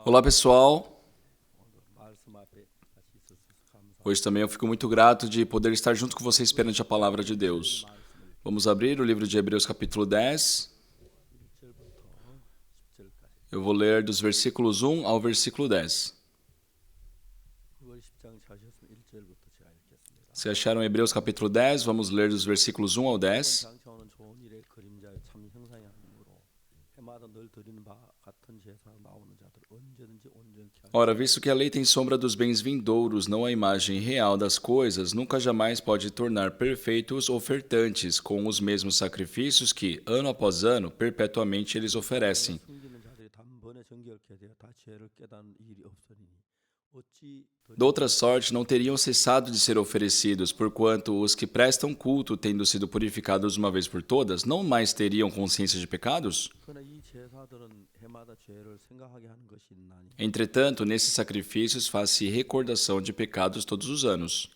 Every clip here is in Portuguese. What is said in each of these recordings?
Olá pessoal, hoje também eu fico muito grato de poder estar junto com vocês perante a palavra de Deus. Vamos abrir o livro de Hebreus capítulo 10. Eu vou ler dos versículos 1 ao versículo 10. Se acharam Hebreus capítulo 10, vamos ler dos versículos 1 ao 10. Ora, visto que a lei tem sombra dos bens vindouros, não a imagem real das coisas, nunca jamais pode tornar perfeitos ofertantes com os mesmos sacrifícios que, ano após ano, perpetuamente eles oferecem. De outra sorte, não teriam cessado de ser oferecidos, porquanto os que prestam culto, tendo sido purificados uma vez por todas, não mais teriam consciência de pecados? Entretanto, nesses sacrifícios faz-se recordação de pecados todos os anos.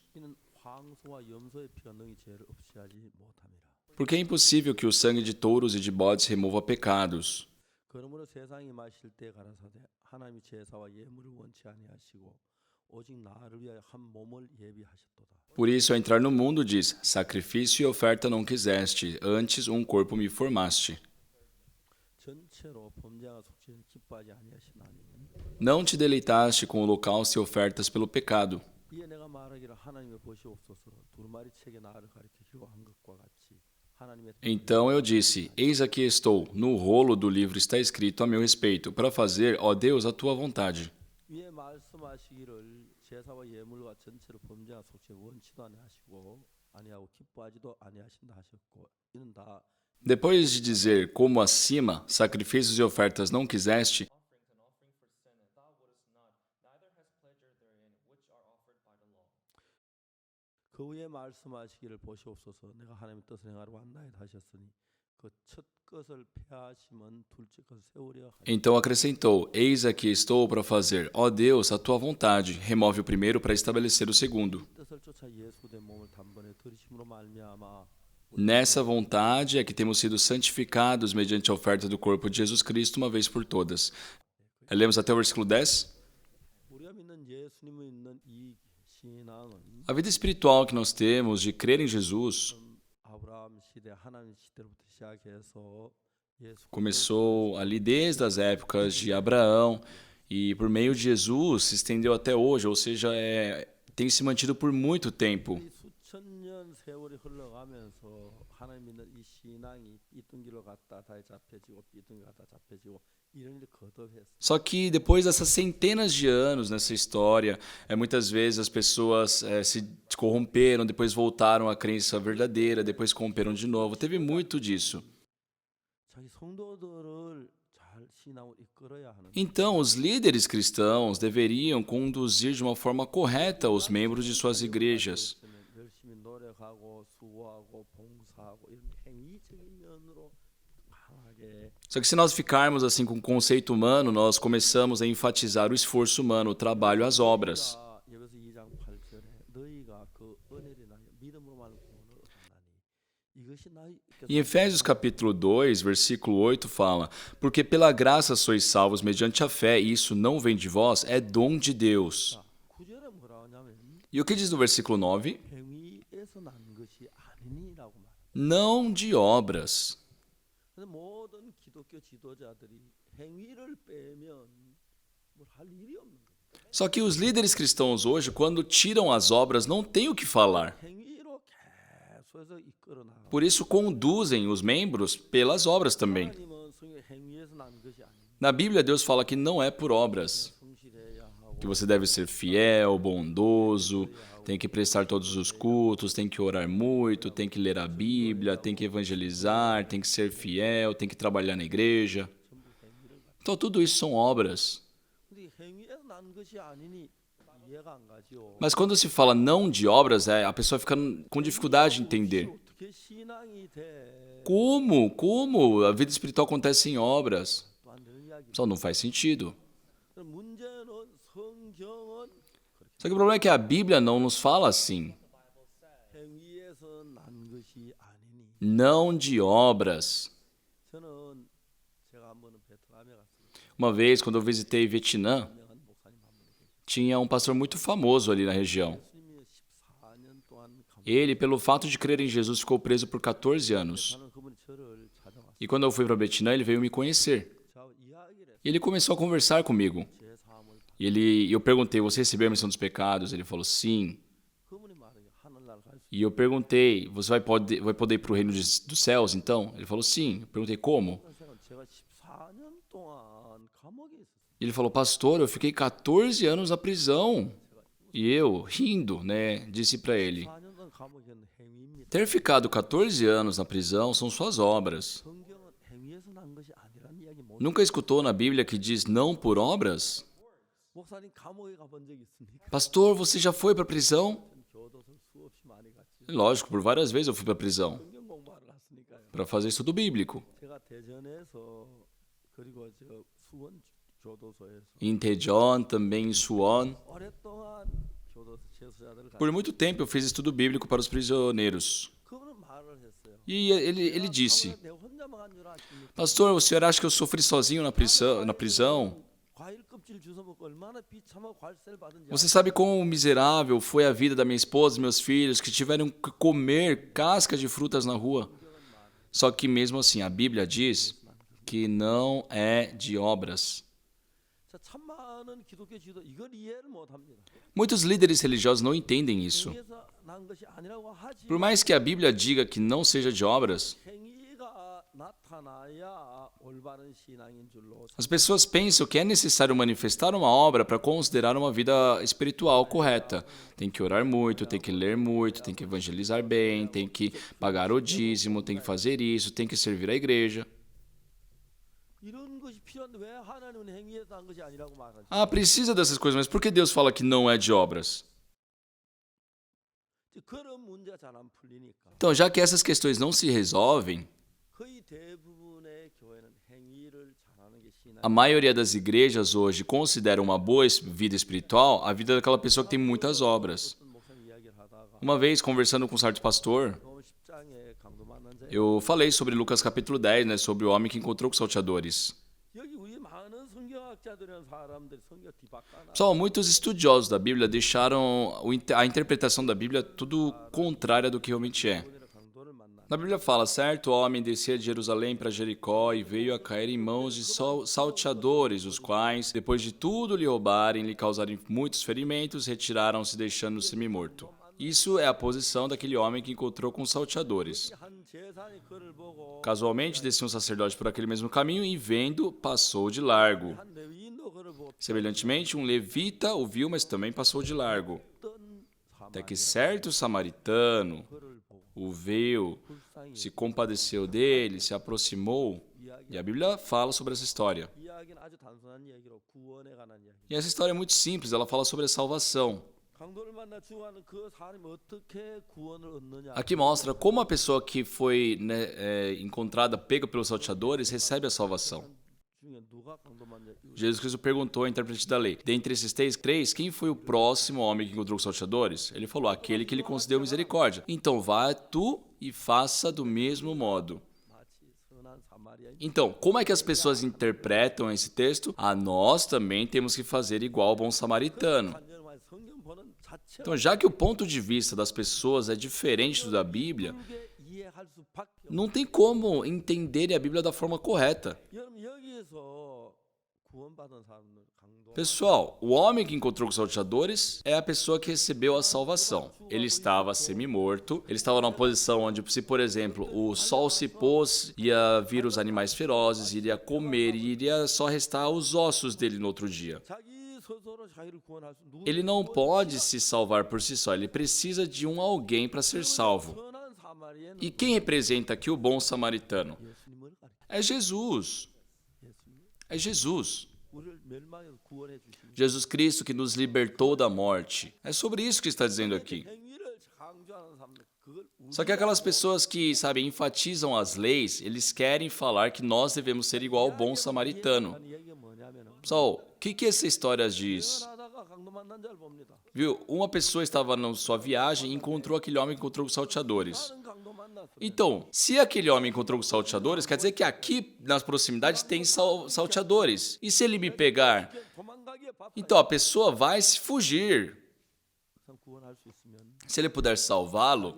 Porque é impossível que o sangue de touros e de bodes remova pecados. Por isso, ao entrar no mundo, diz: sacrifício e oferta não quiseste, antes um corpo me formaste. Não te deleitaste com holocausto e ofertas pelo pecado. Então eu disse: eis aqui estou, no rolo do livro está escrito a meu respeito, para fazer, ó Deus, a tua vontade. Depois de dizer, como acima, sacrifícios e ofertas não quiseste, então acrescentou, eis aqui estou para fazer, ó Deus, a tua vontade. Remove o primeiro para estabelecer o segundo. Nessa vontade é que temos sido santificados mediante a oferta do corpo de Jesus Cristo uma vez por todas. Lemos até o versículo 10? A vida espiritual que nós temos de crer em Jesus começou ali desde as épocas de Abraão e por meio de Jesus se estendeu até hoje, ou seja, tem se mantido por muito tempo. Só que depois dessas centenas de anos nessa história, muitas vezes as pessoas se corromperam, depois voltaram à crença verdadeira, depois corromperam de novo. Teve muito disso. Então, os líderes cristãos deveriam conduzir de uma forma correta os membros de suas igrejas. Só que se nós ficarmos assim com o conceito humano, nós começamos a enfatizar o esforço humano, o trabalho, as obras. Em Efésios capítulo 2, versículo 8 fala: porque pela graça sois salvos mediante a fé, e isso não vem de vós, é dom de Deus. E o que diz no versículo 9? Não de obras. Só que os líderes cristãos hoje, quando tiram as obras, não têm o que falar. Por isso conduzem os membros pelas obras também. Na Bíblia, Deus fala que não é por obras. Que você deve ser fiel, bondoso, tem que prestar todos os cultos, tem que orar muito, tem que ler a Bíblia, tem que evangelizar, tem que ser fiel, tem que trabalhar na igreja. Então tudo isso são obras. Mas quando se fala não de obras, a pessoa fica com dificuldade de entender. Como a vida espiritual acontece em obras? Só não faz sentido. Só que o problema é que a Bíblia não nos fala assim. Não de obras. Uma vez, quando eu visitei Vietnã, tinha um pastor muito famoso ali na região. Ele, pelo fato de crer em Jesus, ficou preso por 14 anos. E quando eu fui para Vietnã, ele veio me conhecer. E ele começou a conversar comigo. E eu perguntei, você recebeu a remissão dos pecados? Ele falou, sim. E eu perguntei, você vai poder ir para o reino dos céus, então? Ele falou, sim. Eu perguntei, como? E ele falou, pastor, eu fiquei 14 anos na prisão. E eu, rindo, disse para ele, ter ficado 14 anos na prisão são suas obras. Nunca escutou na Bíblia que diz não por obras? Pastor, você já foi para a prisão? Lógico, por várias vezes eu fui para a prisão para fazer estudo bíblico. Em Daejeon, também em Suwon. Por muito tempo eu fiz estudo bíblico para os prisioneiros. E ele disse, pastor, o senhor acha que eu sofri sozinho na prisão? Você sabe quão miserável foi a vida da minha esposa e meus filhos que tiveram que comer cascas de frutas na rua? Só que mesmo assim, a Bíblia diz que não é de obras. Muitos líderes religiosos não entendem isso. Por mais que a Bíblia diga que não seja de obras, as pessoas pensam que é necessário manifestar uma obra para considerar uma vida espiritual correta. Tem que orar muito, tem que ler muito, tem que evangelizar bem, tem que pagar o dízimo, tem que fazer isso, tem que servir a igreja. Ah, precisa dessas coisas, mas por que Deus fala que não é de obras? Então, já que essas questões não se resolvem, a maioria das igrejas hoje considera uma boa vida espiritual a vida daquela pessoa que tem muitas obras. Uma vez, conversando com um certo pastor, eu falei sobre Lucas capítulo 10, sobre o homem que encontrou com os salteadores. Só muitos estudiosos da Bíblia deixaram a interpretação da Bíblia tudo contrária do que realmente é. Na Bíblia fala, certo homem descia de Jerusalém para Jericó e veio a cair em mãos de salteadores, os quais, depois de tudo lhe roubarem, lhe causarem muitos ferimentos, retiraram-se deixando-o semi-morto. Isso é a posição daquele homem que encontrou com os salteadores. Casualmente, descia um sacerdote por aquele mesmo caminho e, vendo, passou de largo. Semelhantemente, um levita o viu, mas também passou de largo. Até que certo samaritano o viu, se compadeceu dele, se aproximou. E a Bíblia fala sobre essa história. E essa história é muito simples, ela fala sobre a salvação. Aqui mostra como a pessoa que foi encontrada, pega pelos salteadores, recebe a salvação. Jesus Cristo perguntou ao intérprete da lei, dentre esses três, quem foi o próximo homem que encontrou os salteadores? Ele falou, aquele que lhe concedeu misericórdia. Então vá tu e faça do mesmo modo. Então, como é que as pessoas interpretam esse texto? Nós também temos que fazer igual ao bom samaritano. Então, já que o ponto de vista das pessoas é diferente do da Bíblia, não tem como entender a Bíblia da forma correta. Pessoal, o homem que encontrou com os salteadores é a pessoa que recebeu a salvação. Ele estava semi-morto, ele estava numa posição onde, se por exemplo, o sol se pôs, ia vir os animais ferozes, iria comer e iria só restar os ossos dele no outro dia. Ele não pode se salvar por si só, ele precisa de alguém para ser salvo. E quem representa aqui o bom samaritano? É Jesus. É Jesus. Jesus Cristo que nos libertou da morte. É sobre isso que está dizendo aqui. Só que aquelas pessoas que, enfatizam as leis, eles querem falar que nós devemos ser igual ao bom samaritano. Pessoal, o que essa história diz? Viu? Uma pessoa estava na sua viagem e encontrou aquele homem que encontrou os salteadores. Então, se aquele homem encontrou os salteadores, quer dizer que aqui nas proximidades tem salteadores. E se ele me pegar? Então a pessoa vai se fugir. Se ele puder salvá-lo,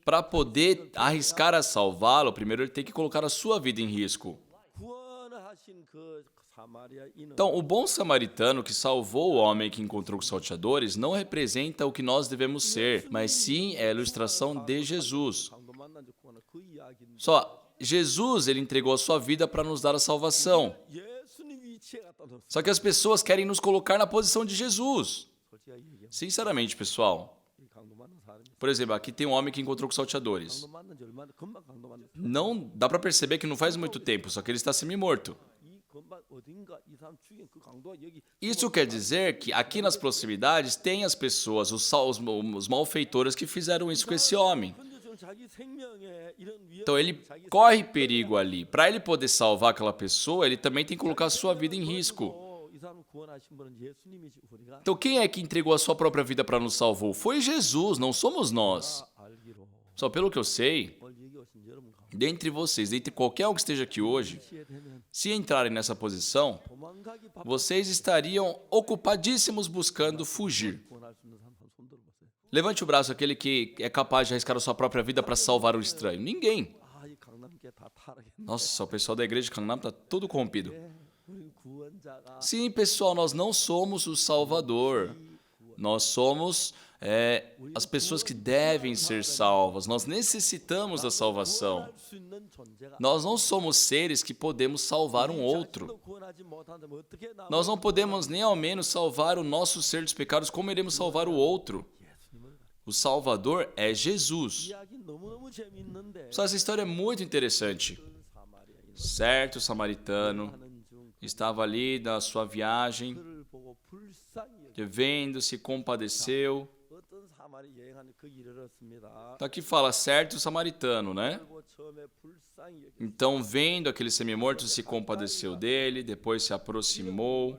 para poder arriscar a salvá-lo, primeiro ele tem que colocar a sua vida em risco. Então, o bom samaritano que salvou o homem que encontrou os salteadores não representa o que nós devemos ser, mas sim é a ilustração de Jesus. Só Jesus, ele entregou a sua vida para nos dar a salvação. Só que as pessoas querem nos colocar na posição de Jesus. Sinceramente, pessoal. Por exemplo, aqui tem um homem que encontrou com salteadores. Não dá para perceber que não faz muito tempo, só que ele está semi-morto. Isso quer dizer que aqui nas proximidades tem as pessoas, os malfeitores que fizeram isso com esse homem. Então ele corre perigo ali. Para ele poder salvar aquela pessoa, ele também tem que colocar a sua vida em risco. Então quem é que entregou a sua própria vida para nos salvar? Foi Jesus, não somos nós. Só pelo que eu sei, dentre vocês, dentre qualquer um que esteja aqui hoje, se entrarem nessa posição, vocês estariam ocupadíssimos buscando fugir. Levante o braço aquele que é capaz de arriscar a sua própria vida para salvar o estranho. Ninguém. Nossa, o pessoal da igreja de Gangnam está tudo corrompido. Sim, pessoal, nós não somos o Salvador. Nós somos as pessoas que devem ser salvas. Nós necessitamos da salvação. Nós não somos seres que podemos salvar um outro. Nós não podemos nem ao menos salvar o nosso ser dos pecados. Como iremos salvar o outro? O Salvador é Jesus. Só essa história é muito interessante. Certo samaritano estava ali na sua viagem, vendo, se compadeceu. Então aqui fala certo samaritano, né? Então, vendo aquele semi-morto, se compadeceu dele, depois se aproximou,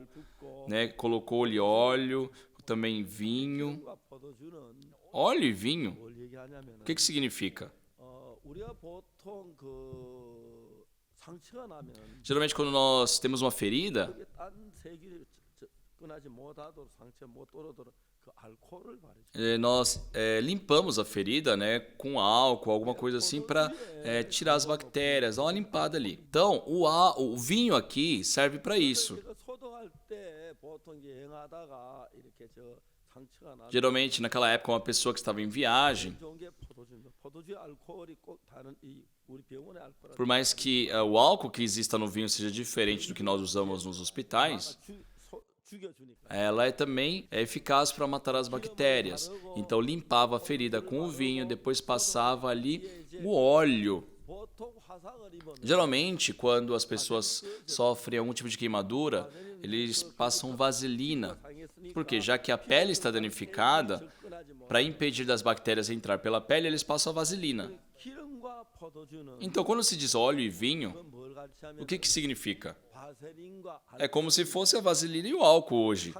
né? Colocou-lhe óleo, também vinho. Óleo e vinho? O que significa? Geralmente quando nós temos uma ferida, nós limpamos a ferida, né, com álcool, alguma coisa assim, para tirar as bactérias, dar uma limpada ali. Então, o vinho aqui serve para isso. Geralmente, naquela época, uma pessoa que estava em viagem, por mais que o álcool que exista no vinho seja diferente do que nós usamos nos hospitais, ela é também eficaz para matar as bactérias. Então, limpava a ferida com o vinho, depois passava ali o óleo. Geralmente, quando as pessoas sofrem algum tipo de queimadura, eles passam vaselina. Porque já que a pele está danificada, para impedir das bactérias entrar pela pele, eles passam a vaselina. Então, quando se diz óleo e vinho, o que significa? É como se fosse a vaselina e o álcool hoje.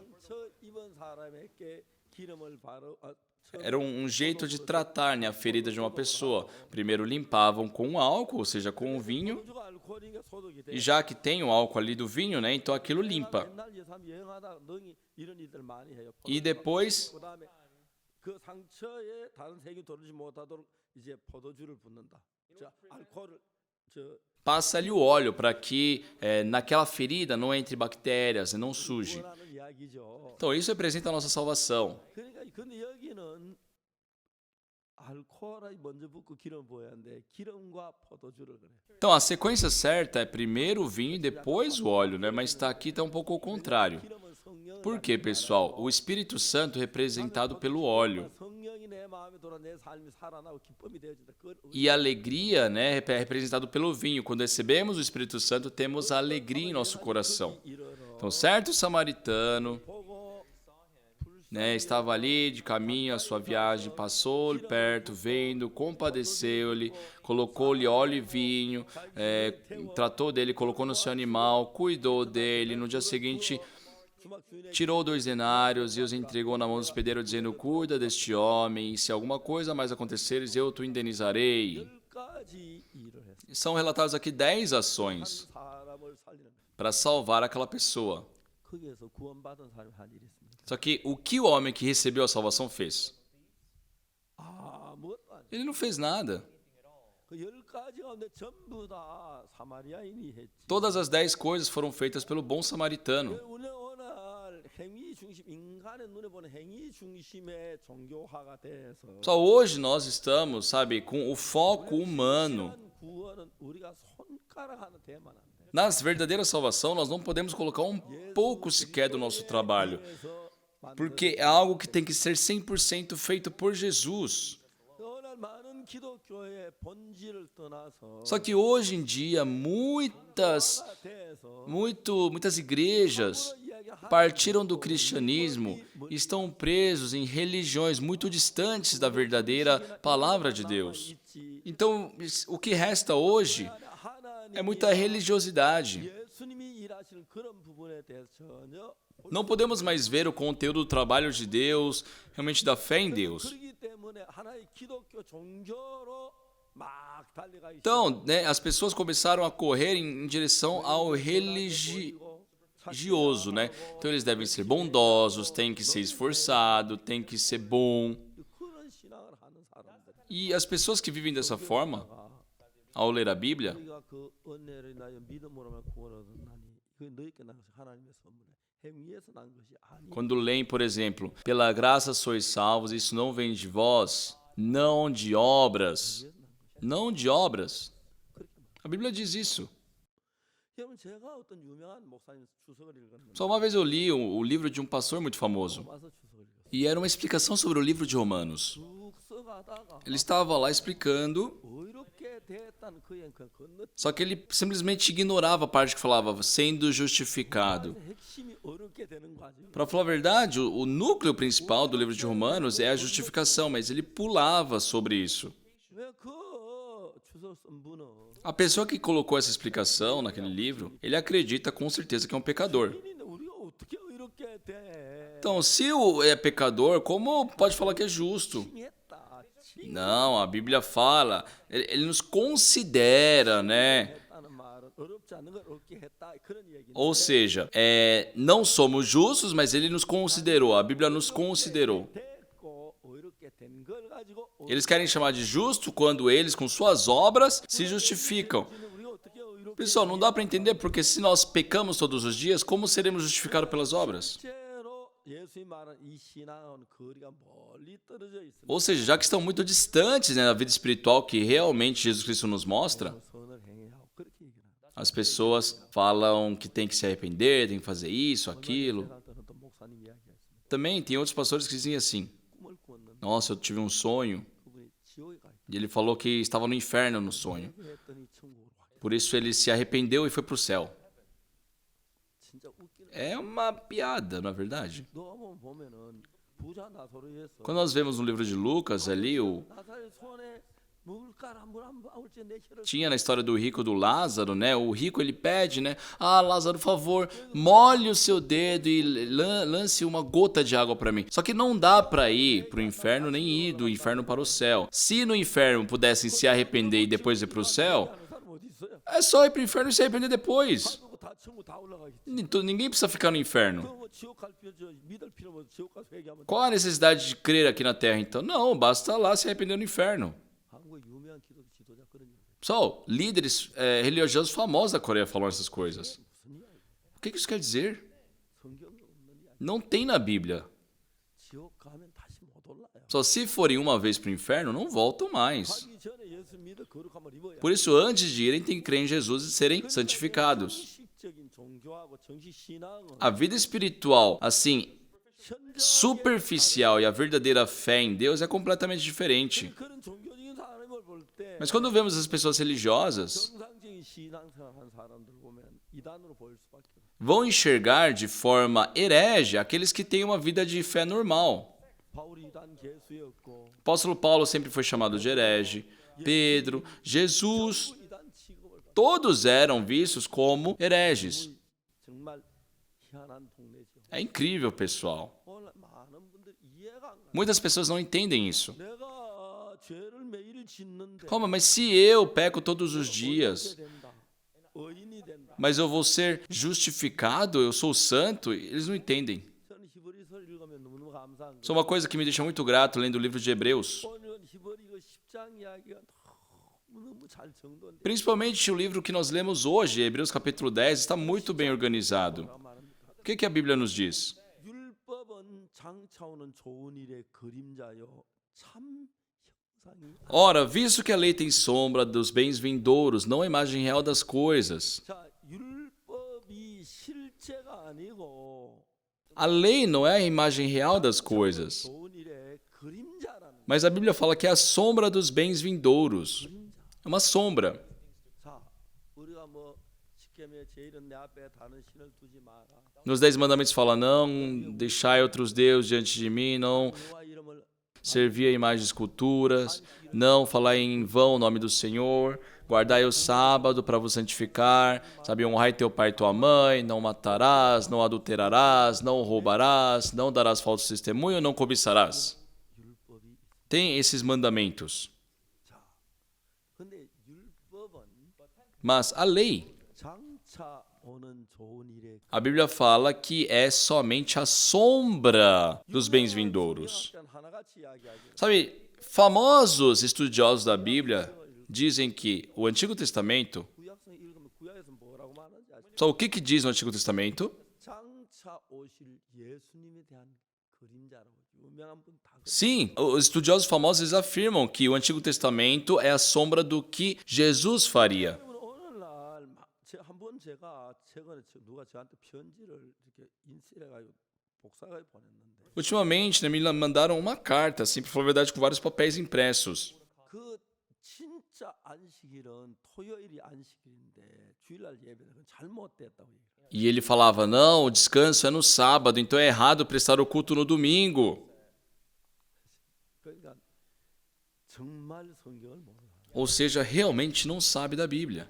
Era um jeito de tratar, né, a ferida de uma pessoa. Primeiro limpavam com álcool, ou seja, com o vinho. E já que tem o álcool ali do vinho, né, então aquilo limpa. E depois passa ali o óleo para que naquela ferida não entre bactérias e não suje. Então isso representa a nossa salvação. Então a sequência certa é primeiro o vinho e depois o óleo, né? Mas aqui está um pouco ao contrário. Por quê, pessoal? O Espírito Santo é representado pelo óleo. E a alegria, né, é representado pelo vinho. Quando recebemos o Espírito Santo, temos a alegria em nosso coração. Então, certo samaritano, né, estava ali de caminho a sua viagem, passou-lhe perto, vendo, compadeceu-lhe, colocou-lhe óleo e vinho, tratou dele, colocou no seu animal, cuidou dele. No dia seguinte, tirou 2 denários e os entregou na mão do hospedeiro, dizendo: cuida deste homem, e se alguma coisa mais acontecer, eu te indenizarei. São relatadas aqui 10 ações para salvar aquela pessoa. Só que o que o homem que recebeu a salvação fez? Ele não fez nada. Todas as 10 coisas foram feitas pelo bom samaritano. Só hoje nós estamos, sabe, com o foco humano. Nas verdadeiras salvação, nós não podemos colocar um pouco sequer do nosso trabalho, porque é algo que tem que ser 100% feito por Jesus. Só que hoje em dia, muitas igrejas partiram do cristianismo e estão presos em religiões muito distantes da verdadeira palavra de Deus. Então, o que resta hoje é muita religiosidade. Não podemos mais ver o conteúdo do trabalho de Deus, realmente da fé em Deus. Então, as pessoas começaram a correr em direção ao religioso, né? Então, eles devem ser bondosos, têm que ser esforçados, têm que ser bom. E as pessoas que vivem dessa forma, ao ler a Bíblia, quando leem, por exemplo, pela graça sois salvos, isso não vem de vós, não de obras. Não de obras. A Bíblia diz isso. Só uma vez eu li o livro de um pastor muito famoso. E era uma explicação sobre o livro de Romanos. Ele estava lá explicando, só que ele simplesmente ignorava a parte que falava sendo justificado. Para falar a verdade, o núcleo principal do livro de Romanos é a justificação, mas ele pulava sobre isso. A pessoa que colocou essa explicação naquele livro, ele acredita com certeza que é um pecador. Então, se é pecador, como pode falar que é justo? Não, a Bíblia fala, ele nos considera, né? Ou seja, não somos justos, mas ele nos considerou, a Bíblia nos considerou. Eles querem chamar de justo quando eles, com suas obras, se justificam. Pessoal, não dá para entender, porque se nós pecamos todos os dias, como seremos justificados pelas obras? Ou seja, já que estão muito distantes, né, da vida espiritual que realmente Jesus Cristo nos mostra, as pessoas falam que tem que se arrepender, tem que fazer isso, aquilo. Também tem outros pastores que dizem assim: nossa, eu tive um sonho, e ele falou que estava no inferno no sonho. Por isso ele se arrependeu e foi para o céu. É uma piada, na verdade. Quando nós vemos no livro de Lucas ali, tinha na história do rico do Lázaro, né? O rico ele pede, né? Ah, Lázaro, por favor, molhe o seu dedo e lance uma gota de água para mim. Só que não dá para ir para o inferno nem ir do inferno para o céu. Se no inferno pudessem se arrepender e depois ir para o céu, é só ir para o inferno e se arrepender depois. Ninguém precisa ficar no inferno. Qual a necessidade de crer aqui na terra, então? Não, basta lá se arrepender no inferno. Pessoal, líderes religiosos famosos da Coreia falam essas coisas. O que isso quer dizer? Não tem na Bíblia. Só se forem uma vez para o inferno, não voltam mais. Por isso, antes de irem, tem que crer em Jesus e serem santificados. A vida espiritual, assim, superficial e a verdadeira fé em Deus é completamente diferente. Mas quando vemos as pessoas religiosas, vão enxergar de forma herege aqueles que têm uma vida de fé normal. O apóstolo Paulo sempre foi chamado de herege, Pedro, Jesus, todos eram vistos como hereges. É incrível, pessoal. Muitas pessoas não entendem isso. Como? Mas se eu peco todos os dias, mas eu vou ser justificado, eu sou santo, eles não entendem. Isso é uma coisa que me deixa muito grato lendo o livro de Hebreus. Principalmente o livro que nós lemos hoje, Hebreus capítulo 10, está muito bem organizado. O que a Bíblia nos diz? Ora, visto que a lei tem sombra dos bens vindouros, não a imagem real das coisas. A lei não é a imagem real das coisas, mas a Bíblia fala que é a sombra dos bens vindouros. É uma sombra. Nos 10 mandamentos fala, não deixai outros deuses diante de mim, não servir a imagens de esculturas, não falar em vão o nome do Senhor, guardai o sábado para vos santificar, sabe, honrai teu pai e tua mãe, não matarás, não adulterarás, não roubarás, não darás falso testemunho, não cobiçarás. Tem esses mandamentos. Mas a lei, a Bíblia fala que é somente a sombra dos bens vindouros. Sabe, famosos estudiosos da Bíblia dizem que o Antigo Testamento... Só o que diz no Antigo Testamento? Sim, os estudiosos famosos eles afirmam que o Antigo Testamento é a sombra do que Jesus faria. Ultimamente, me mandaram uma carta, assim, para falar a verdade, com vários papéis impressos. E ele falava, não, o descanso é no sábado, então é errado prestar o culto no domingo. Ou seja, realmente não sabe da Bíblia.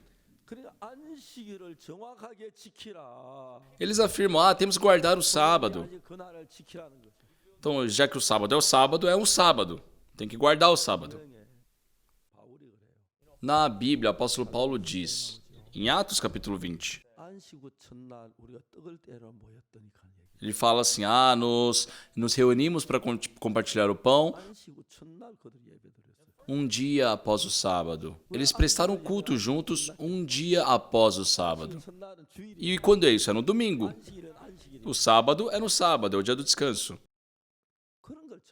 Eles afirmam, temos que guardar o sábado. Então, já que o sábado, é um sábado. Tem que guardar o sábado. Na Bíblia, o apóstolo Paulo diz, em Atos capítulo 20, ele fala assim, nos reunimos para compartilhar o pão um dia após o sábado. Eles prestaram culto juntos um dia após o sábado. E quando é isso? É no domingo. O sábado é no sábado, é o dia do descanso.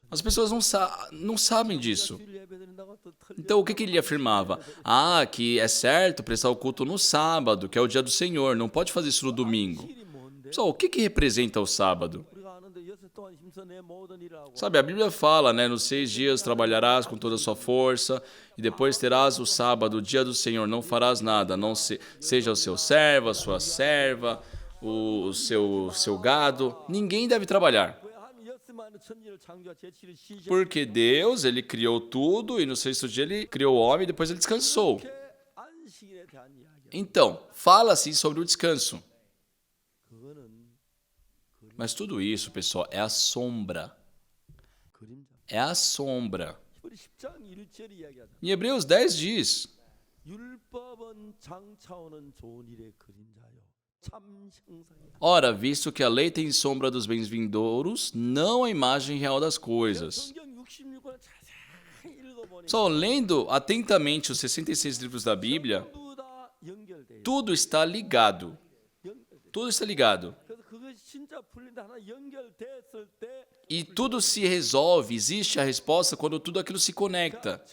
As pessoas não sabem disso. Então, o que ele afirmava? Que é certo prestar o culto no sábado, que é o dia do Senhor. Não pode fazer isso no domingo. Pessoal, o que representa o sábado? Sabe, a Bíblia fala, nos 6 dias trabalharás com toda a sua força, e depois terás o sábado, o dia do Senhor, não farás nada, não seja o seu servo, a sua serva, o seu gado, ninguém deve trabalhar. Porque Deus, ele criou tudo, e no 6º dia ele criou o homem, e depois ele descansou. Então, fala-se sobre o descanso. Mas tudo isso, pessoal, é a sombra. É a sombra. Em Hebreus 10 diz, ora, visto que a lei tem sombra dos bens vindouros, não a imagem real das coisas. Só lendo atentamente os 66 livros da Bíblia, tudo está ligado. Tudo está ligado. E tudo se resolve, existe a resposta quando tudo aquilo se conecta.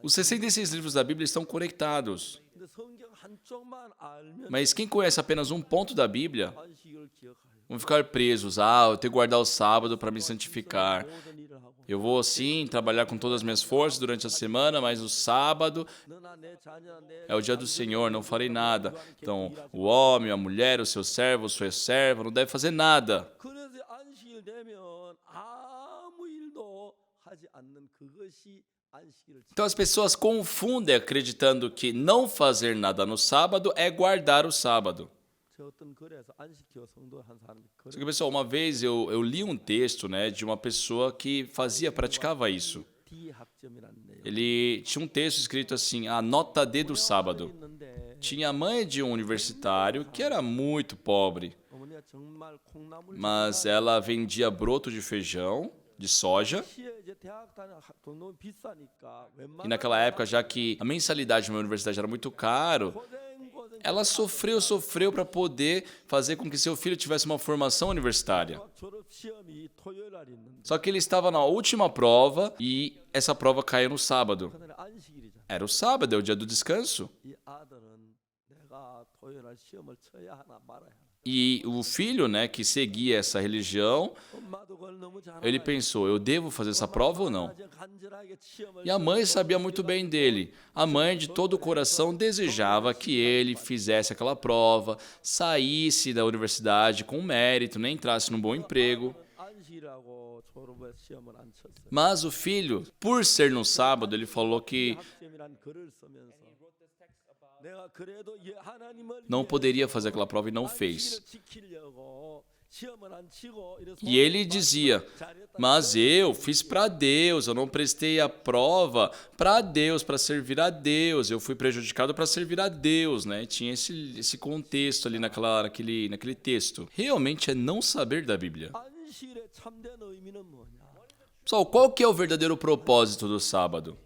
Os 66 livros da Bíblia estão conectados. Mas quem conhece apenas um ponto da Bíblia, vão ficar presos. Eu tenho que guardar o sábado para me santificar. Eu vou, sim, trabalhar com todas as minhas forças durante a semana, mas o sábado é o dia do Senhor, não farei nada. Então, o homem, a mulher, o seu servo, a sua serva, não deve fazer nada. Então, as pessoas confundem acreditando que não fazer nada no sábado é guardar o sábado. Só que, pessoal, uma vez eu li um texto, né, de uma pessoa que praticava isso. Ele tinha um texto escrito assim, a nota D do sábado. Tinha a mãe de um universitário que era muito pobre, mas ela vendia broto de feijão, de soja. E naquela época, já que a mensalidade de uma universidade era muito caro, ela sofreu para poder fazer com que seu filho tivesse uma formação universitária. Só que ele estava na última prova e essa prova caiu no sábado. Era o sábado, é o dia do descanso. E o filho, né, que seguia essa religião, ele pensou, eu devo fazer essa prova ou não? E a mãe sabia muito bem dele. A mãe, de todo o coração, desejava que ele fizesse aquela prova, saísse da universidade com mérito, né, entrasse num bom emprego. Mas o filho, por ser no sábado, ele falou que não poderia fazer aquela prova e não fez. E ele dizia, mas eu fiz para Deus, eu não prestei a prova para Deus, para servir a Deus, eu fui prejudicado para servir a Deus, né? Tinha esse contexto ali naquele texto. Realmente é não saber da Bíblia. Pessoal, qual que é o verdadeiro propósito do sábado?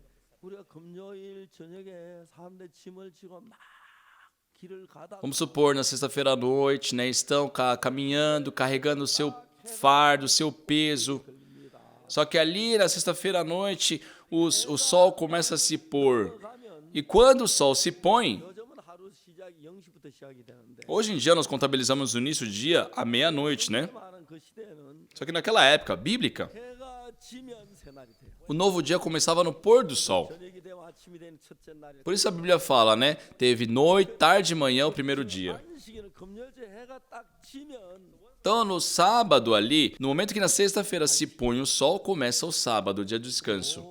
Vamos supor, na sexta-feira à noite, né, estão caminhando, carregando o seu fardo, o seu peso. Só que ali, na sexta-feira à noite, o sol começa a se pôr. E quando o sol se põe, hoje em dia nós contabilizamos o início do dia à meia-noite, né? Só que naquela época bíblica, o novo dia começava no pôr do sol. Por isso a Bíblia fala, né? Teve noite, tarde e manhã o primeiro dia. Então, no sábado ali, no momento que na sexta-feira se põe o sol, começa o sábado, o dia do descanso.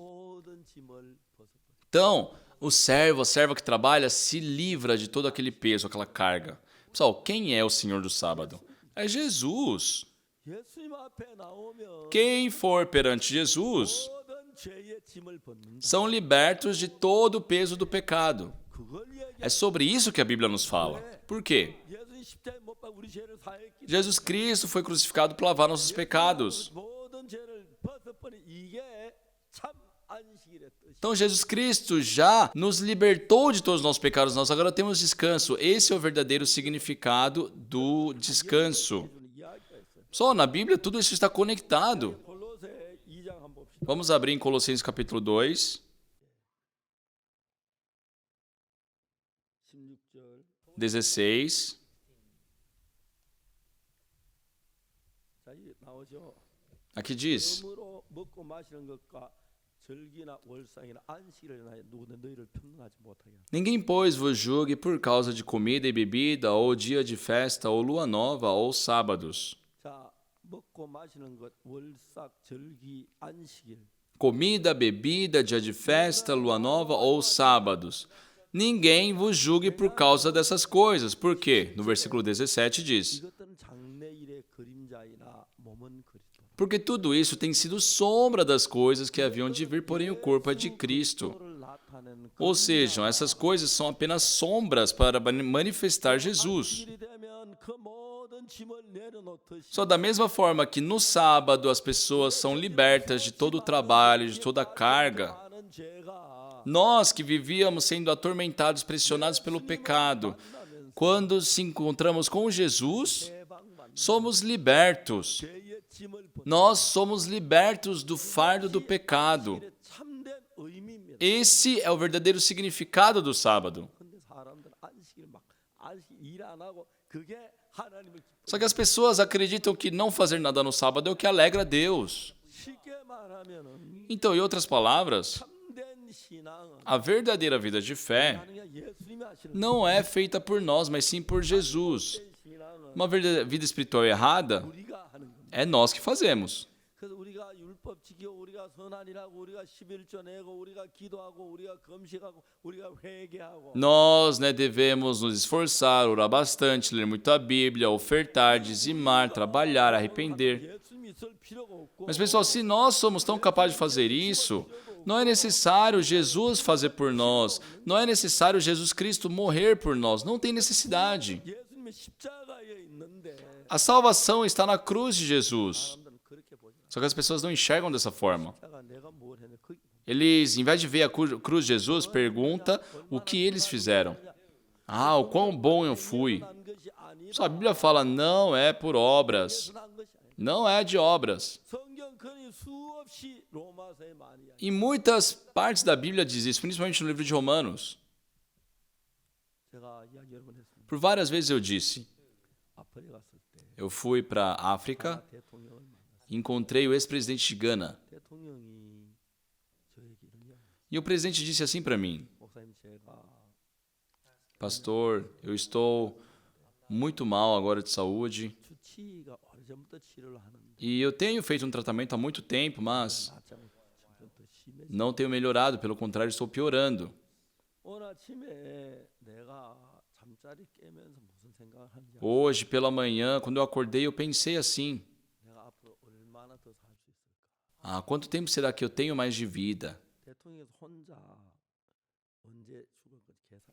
Então, o servo, a serva que trabalha, se livra de todo aquele peso, aquela carga. Pessoal, quem é o Senhor do sábado? É Jesus. Quem for perante Jesus são libertos de todo o peso do pecado. É sobre isso que a Bíblia nos fala. Por quê? Jesus Cristo foi crucificado para lavar nossos pecados. Então Jesus Cristo já nos libertou de todos os nossos pecados, nós agora temos descanso. Esse é o verdadeiro significado do descanso. Só na Bíblia tudo isso está conectado. Vamos abrir em Colossenses capítulo 2. 16. Aqui diz: ninguém, pois, vos julgue por causa de comida e bebida, ou dia de festa, ou lua nova, ou sábados. Comida, bebida, dia de festa, lua nova ou sábados. Ninguém vos julgue por causa dessas coisas. Por quê? No versículo 17 diz: porque tudo isso tem sido sombra das coisas que haviam de vir, porém o corpo é de Cristo. Ou seja, essas coisas são apenas sombras para manifestar Jesus. Só da mesma forma que no sábado as pessoas são libertas de todo o trabalho, de toda a carga, nós que vivíamos sendo atormentados, pressionados pelo pecado, quando se encontramos com Jesus, somos libertos. Nós somos libertos do fardo do pecado. Esse é o verdadeiro significado do sábado. Só que as pessoas acreditam que não fazer nada no sábado é o que alegra a Deus. Então, em outras palavras, a verdadeira vida de fé não é feita por nós, mas sim por Jesus. Uma vida espiritual errada é nós que fazemos. Nós, devemos nos esforçar, orar bastante, ler muito a Bíblia, ofertar, dizimar, trabalhar, arrepender. Mas, pessoal, se nós somos tão capazes de fazer isso, não é necessário Jesus fazer por nós, não é necessário Jesus Cristo morrer por nós, não tem necessidade. A salvação está na cruz de Jesus. Só que as pessoas não enxergam dessa forma. Eles, em vez de ver a cruz de Jesus, perguntam o que eles fizeram. O quão bom eu fui. Só a Bíblia fala, não é por obras. Não é de obras. Em muitas partes da Bíblia diz isso, principalmente no livro de Romanos. Por várias vezes eu disse, eu fui para a África, encontrei o ex-presidente de Gana. E o presidente disse assim para mim, pastor, eu estou muito mal agora de saúde e eu tenho feito um tratamento há muito tempo, mas não tenho melhorado, pelo contrário, estou piorando. Hoje, pela manhã, quando eu acordei, eu pensei assim, quanto tempo será que eu tenho mais de vida?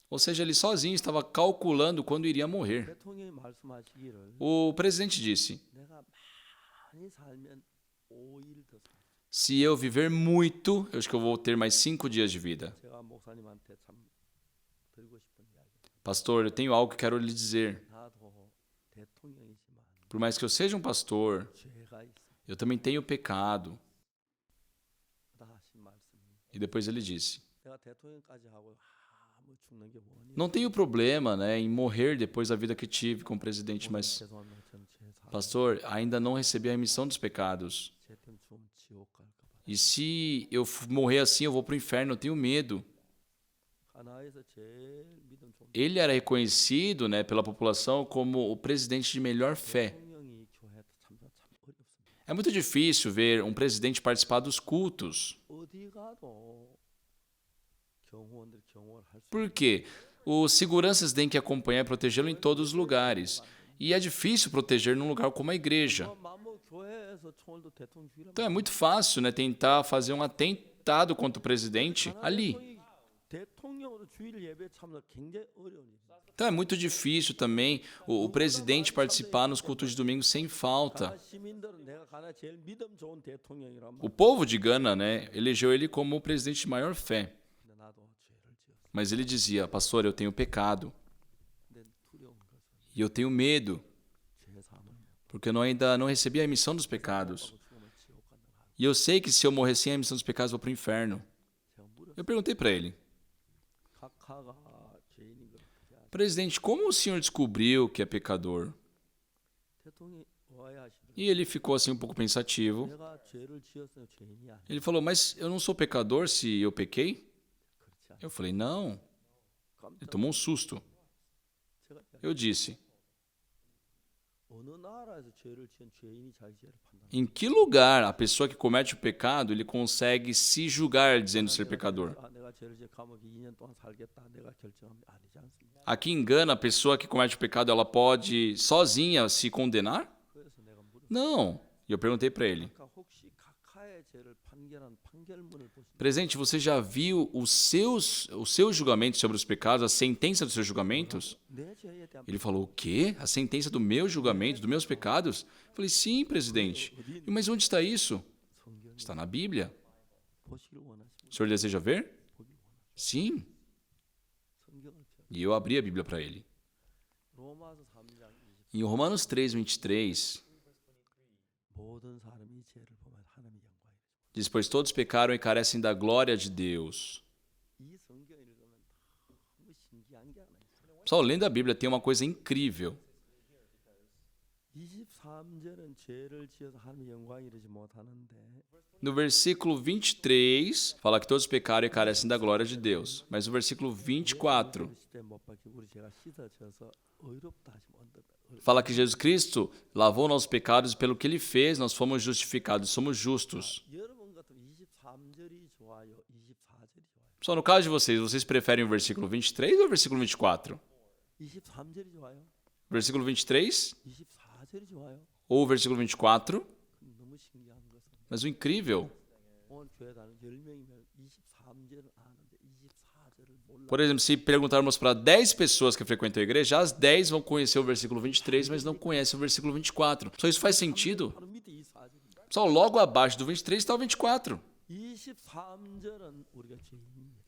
Ou seja, ele sozinho estava calculando quando iria morrer. O presidente disse, se eu viver muito, eu acho que eu vou ter mais 5 dias de vida. Pastor, eu tenho algo que quero lhe dizer. Por mais que eu seja um pastor, eu também tenho pecado. E depois ele disse, não tenho problema, em morrer depois da vida que tive com o presidente, mas, pastor, ainda não recebi a remissão dos pecados. E se eu morrer assim, eu vou para o inferno, eu tenho medo. Ele era reconhecido, pela população como o presidente de melhor fé. É muito difícil ver um presidente participar dos cultos. Por quê? Os seguranças têm que acompanhar e protegê-lo em todos os lugares. E é difícil proteger num lugar como a igreja. Então é muito fácil, tentar fazer um atentado contra o presidente ali. Então é muito difícil também o presidente participar nos cultos de domingo sem falta. O povo de Gana, elegeu ele como o presidente de maior fé. Mas ele dizia, pastor, eu tenho pecado. E eu tenho medo. Porque eu ainda não recebi a remissão dos pecados. E eu sei que se eu morrer sem a remissão dos pecados, eu vou para o inferno. Eu perguntei para ele, presidente, como o senhor descobriu que é pecador? E ele ficou assim um pouco pensativo. Ele falou, mas eu não sou pecador se eu pequei? Eu falei, não. Ele tomou um susto. Eu disse, em que lugar a pessoa que comete o pecado, ele consegue se julgar dizendo ser pecador? Aqui em Gana, a pessoa que comete o pecado, ela pode sozinha se condenar? Não. E eu perguntei para ele, presidente, você já viu os seus julgamentos sobre os pecados, a sentença dos seus julgamentos? Ele falou, o quê? A sentença do meu julgamento, dos meus pecados? Eu falei, sim, presidente. Mas onde está isso? Está na Bíblia. O senhor deseja ver? Sim. E eu abri a Bíblia para ele. Em Romanos 3:23, diz, pois todos pecaram e carecem da glória de Deus. Pessoal, lendo a Bíblia tem uma coisa incrível. No versículo 23, fala que todos pecaram e carecem da glória de Deus. Mas no versículo 24, fala que Jesus Cristo lavou nossos pecados e pelo que Ele fez, nós fomos justificados, somos justos. Só no caso de vocês preferem o versículo 23 ou o versículo 24? Versículo 23 ou o versículo 24? Mas o incrível, por exemplo, se perguntarmos para 10 pessoas que frequentam a igreja, as 10 vão conhecer o versículo 23, mas não conhecem o versículo 24. Só isso faz sentido? Só logo abaixo do 23 está o 24.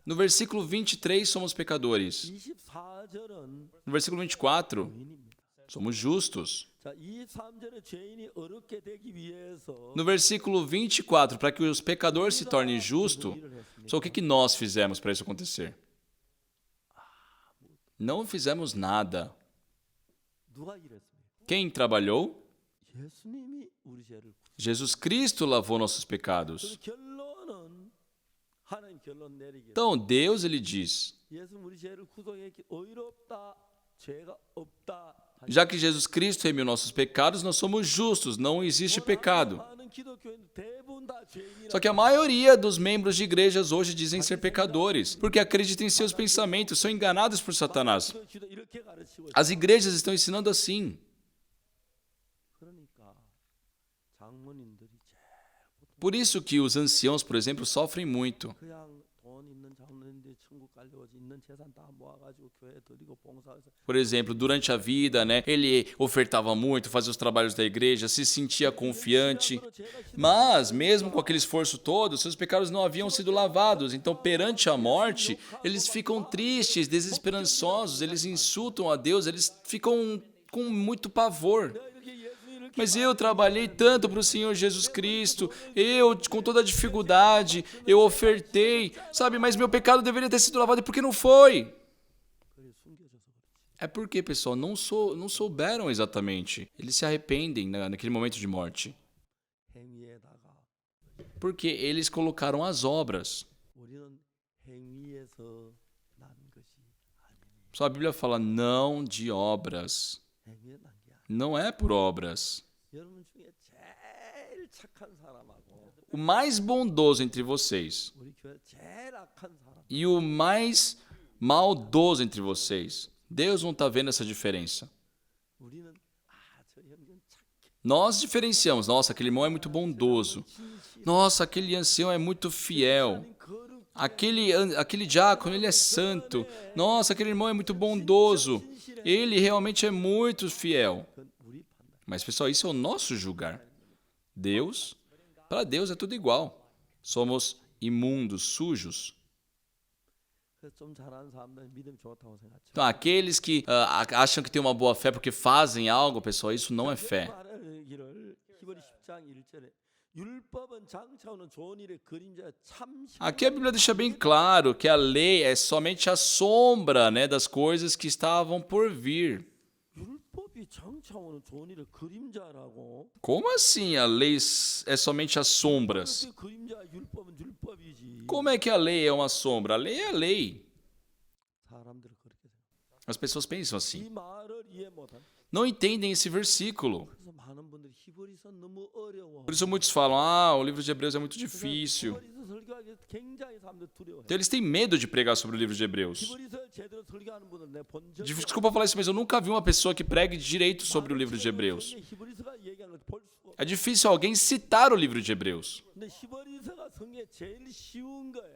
No versículo 23 somos pecadores. No versículo 24, somos justos. No versículo 24, para que os pecadores se tornem justos, só o que nós fizemos para isso acontecer? Não fizemos nada. Quem trabalhou? Jesus Cristo lavou nossos pecados. Então, Deus, ele diz, já que Jesus Cristo remiu nossos pecados, nós somos justos, não existe pecado. Só que a maioria dos membros de igrejas hoje dizem ser pecadores, porque acreditam em seus pensamentos, são enganados por Satanás. As igrejas estão ensinando assim. Por isso que os anciãos, por exemplo, sofrem muito. Por exemplo, durante a vida, ele ofertava muito, fazia os trabalhos da igreja, se sentia confiante. Mas, mesmo com aquele esforço todo, seus pecados não haviam sido lavados. Então, perante a morte, eles ficam tristes, desesperançosos, eles insultam a Deus, eles ficam com muito pavor. Mas eu trabalhei tanto para o Senhor Jesus Cristo, eu, com toda a dificuldade, eu ofertei, sabe? Mas meu pecado deveria ter sido lavado, e por que não foi? É porque, pessoal, não souberam exatamente. Eles se arrependem naquele momento de morte. Porque eles colocaram as obras. Só a Bíblia fala não de obras. Não é por obras. O mais bondoso entre vocês e o mais maldoso entre vocês, Deus não está vendo essa diferença. Nós diferenciamos. Nossa, aquele irmão é muito bondoso. Nossa, aquele ancião é muito fiel. Aquele diácono, ele é santo. Nossa, aquele irmão é muito bondoso. Ele realmente é muito fiel. Mas, pessoal, isso é o nosso julgar. Para Deus é tudo igual. Somos imundos, sujos. Então, aqueles que acham que têm uma boa fé porque fazem algo, pessoal, isso não é fé. Aqui a Bíblia deixa bem claro que a lei é somente a sombra, das coisas que estavam por vir. Como assim a lei é somente as sombras? Como é que a lei é uma sombra? A lei é a lei. As pessoas pensam assim. Não entendem esse versículo. Por isso muitos falam, o livro de Hebreus é muito difícil. Então eles têm medo de pregar sobre o livro de Hebreus. Desculpa falar isso, mas eu nunca vi uma pessoa que pregue direito sobre o livro de Hebreus. É difícil alguém citar o livro de Hebreus.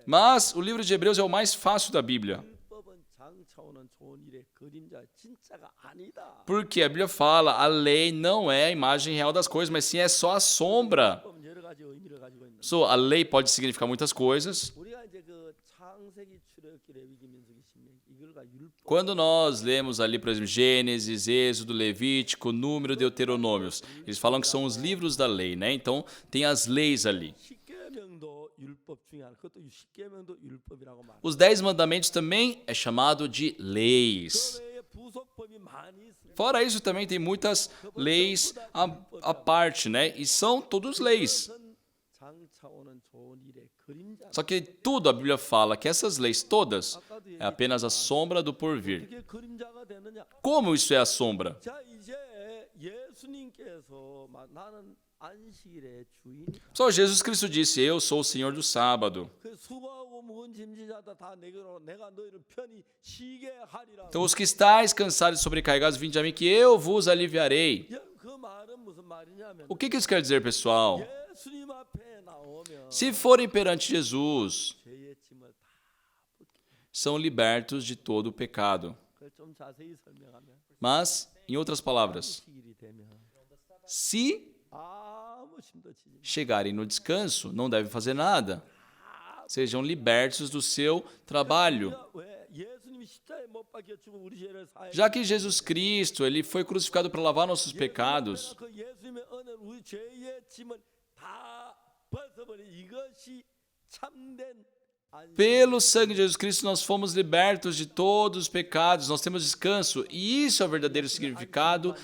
Mas o livro de Hebreus é o mais fácil da Bíblia. Porque a Bíblia fala, a lei não é a imagem real das coisas, mas sim é só a sombra. A lei pode significar muitas coisas. Quando nós lemos ali, por exemplo, Gênesis, Êxodo, Levítico, Número, Deuteronômios, eles falam que são os livros da lei, Então, tem as leis ali. Os 10 mandamentos também é chamado de leis. Fora isso, também tem muitas leis à parte, E são todos leis. Só que tudo a Bíblia fala que essas leis todas é apenas a sombra do porvir. Como isso é a sombra? 안식일의 주인이다. Só Jesus Cristo disse, eu sou o Senhor do sábado. 그 수고하고 무거운 짐지자다 다 내게로 내가 너희를 편히 쉬게 하리라. Então os que estáis cansados e sobrecarregados, vinde a mim que eu vos aliviarei. 그 말은 무슨 말이냐면 O que isso quer dizer, pessoal? 예수님 앞에 나오면 Se forem perante Jesus, 죄의 짐을 다 são libertos de todo o pecado. 그걸 좀 자세히 설명하면 Mas, em outras palavras, 안식일이 되면 se 아무 짐도 지지. chegarem no descanso, não devem fazer nada. Sejam libertos do seu trabalho. 왜 예수님이 십자가에 못 박혀 죽어 우리 죄를 사해. Já que Jesus Cristo, ele foi crucificado para lavar nossos pecados, 그 예수님의 은혜 우리 죄의 짐을 다 벗어버린 이것이 참된 안식. pelo sangue de Jesus Cristo, nós fomos libertos de todos os pecados, nós temos descanso. E isso é o verdadeiro significado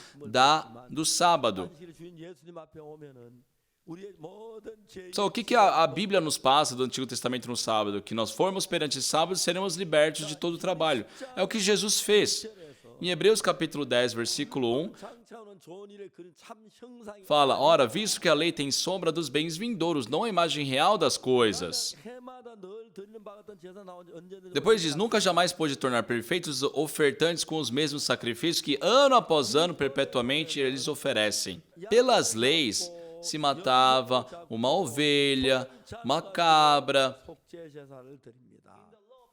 do sábado. 안식일의 주인 예수님 앞에 오면은 우리의 모든 죄. Só o que a Bíblia nos passa do Antigo Testamento no sábado? Que nós formos perante sábado e seremos libertos de todo o trabalho. É o que Jesus fez. Em Hebreus capítulo 10, versículo 1, 장차오는 좋은 일에 그런 참 형상이. fala, ora, visto que a lei tem sombra dos bens vindouros, não a imagem real das coisas. 해마다 늘 드리는 바 같은 제사 나오지 언제든지. Depois diz, nunca jamais pôde tornar perfeitos os ofertantes com os mesmos sacrifícios que ano após ano perpetuamente eles oferecem. Pelas leis se matava uma ovelha, uma cabra, 속죄 제사를 드립니다.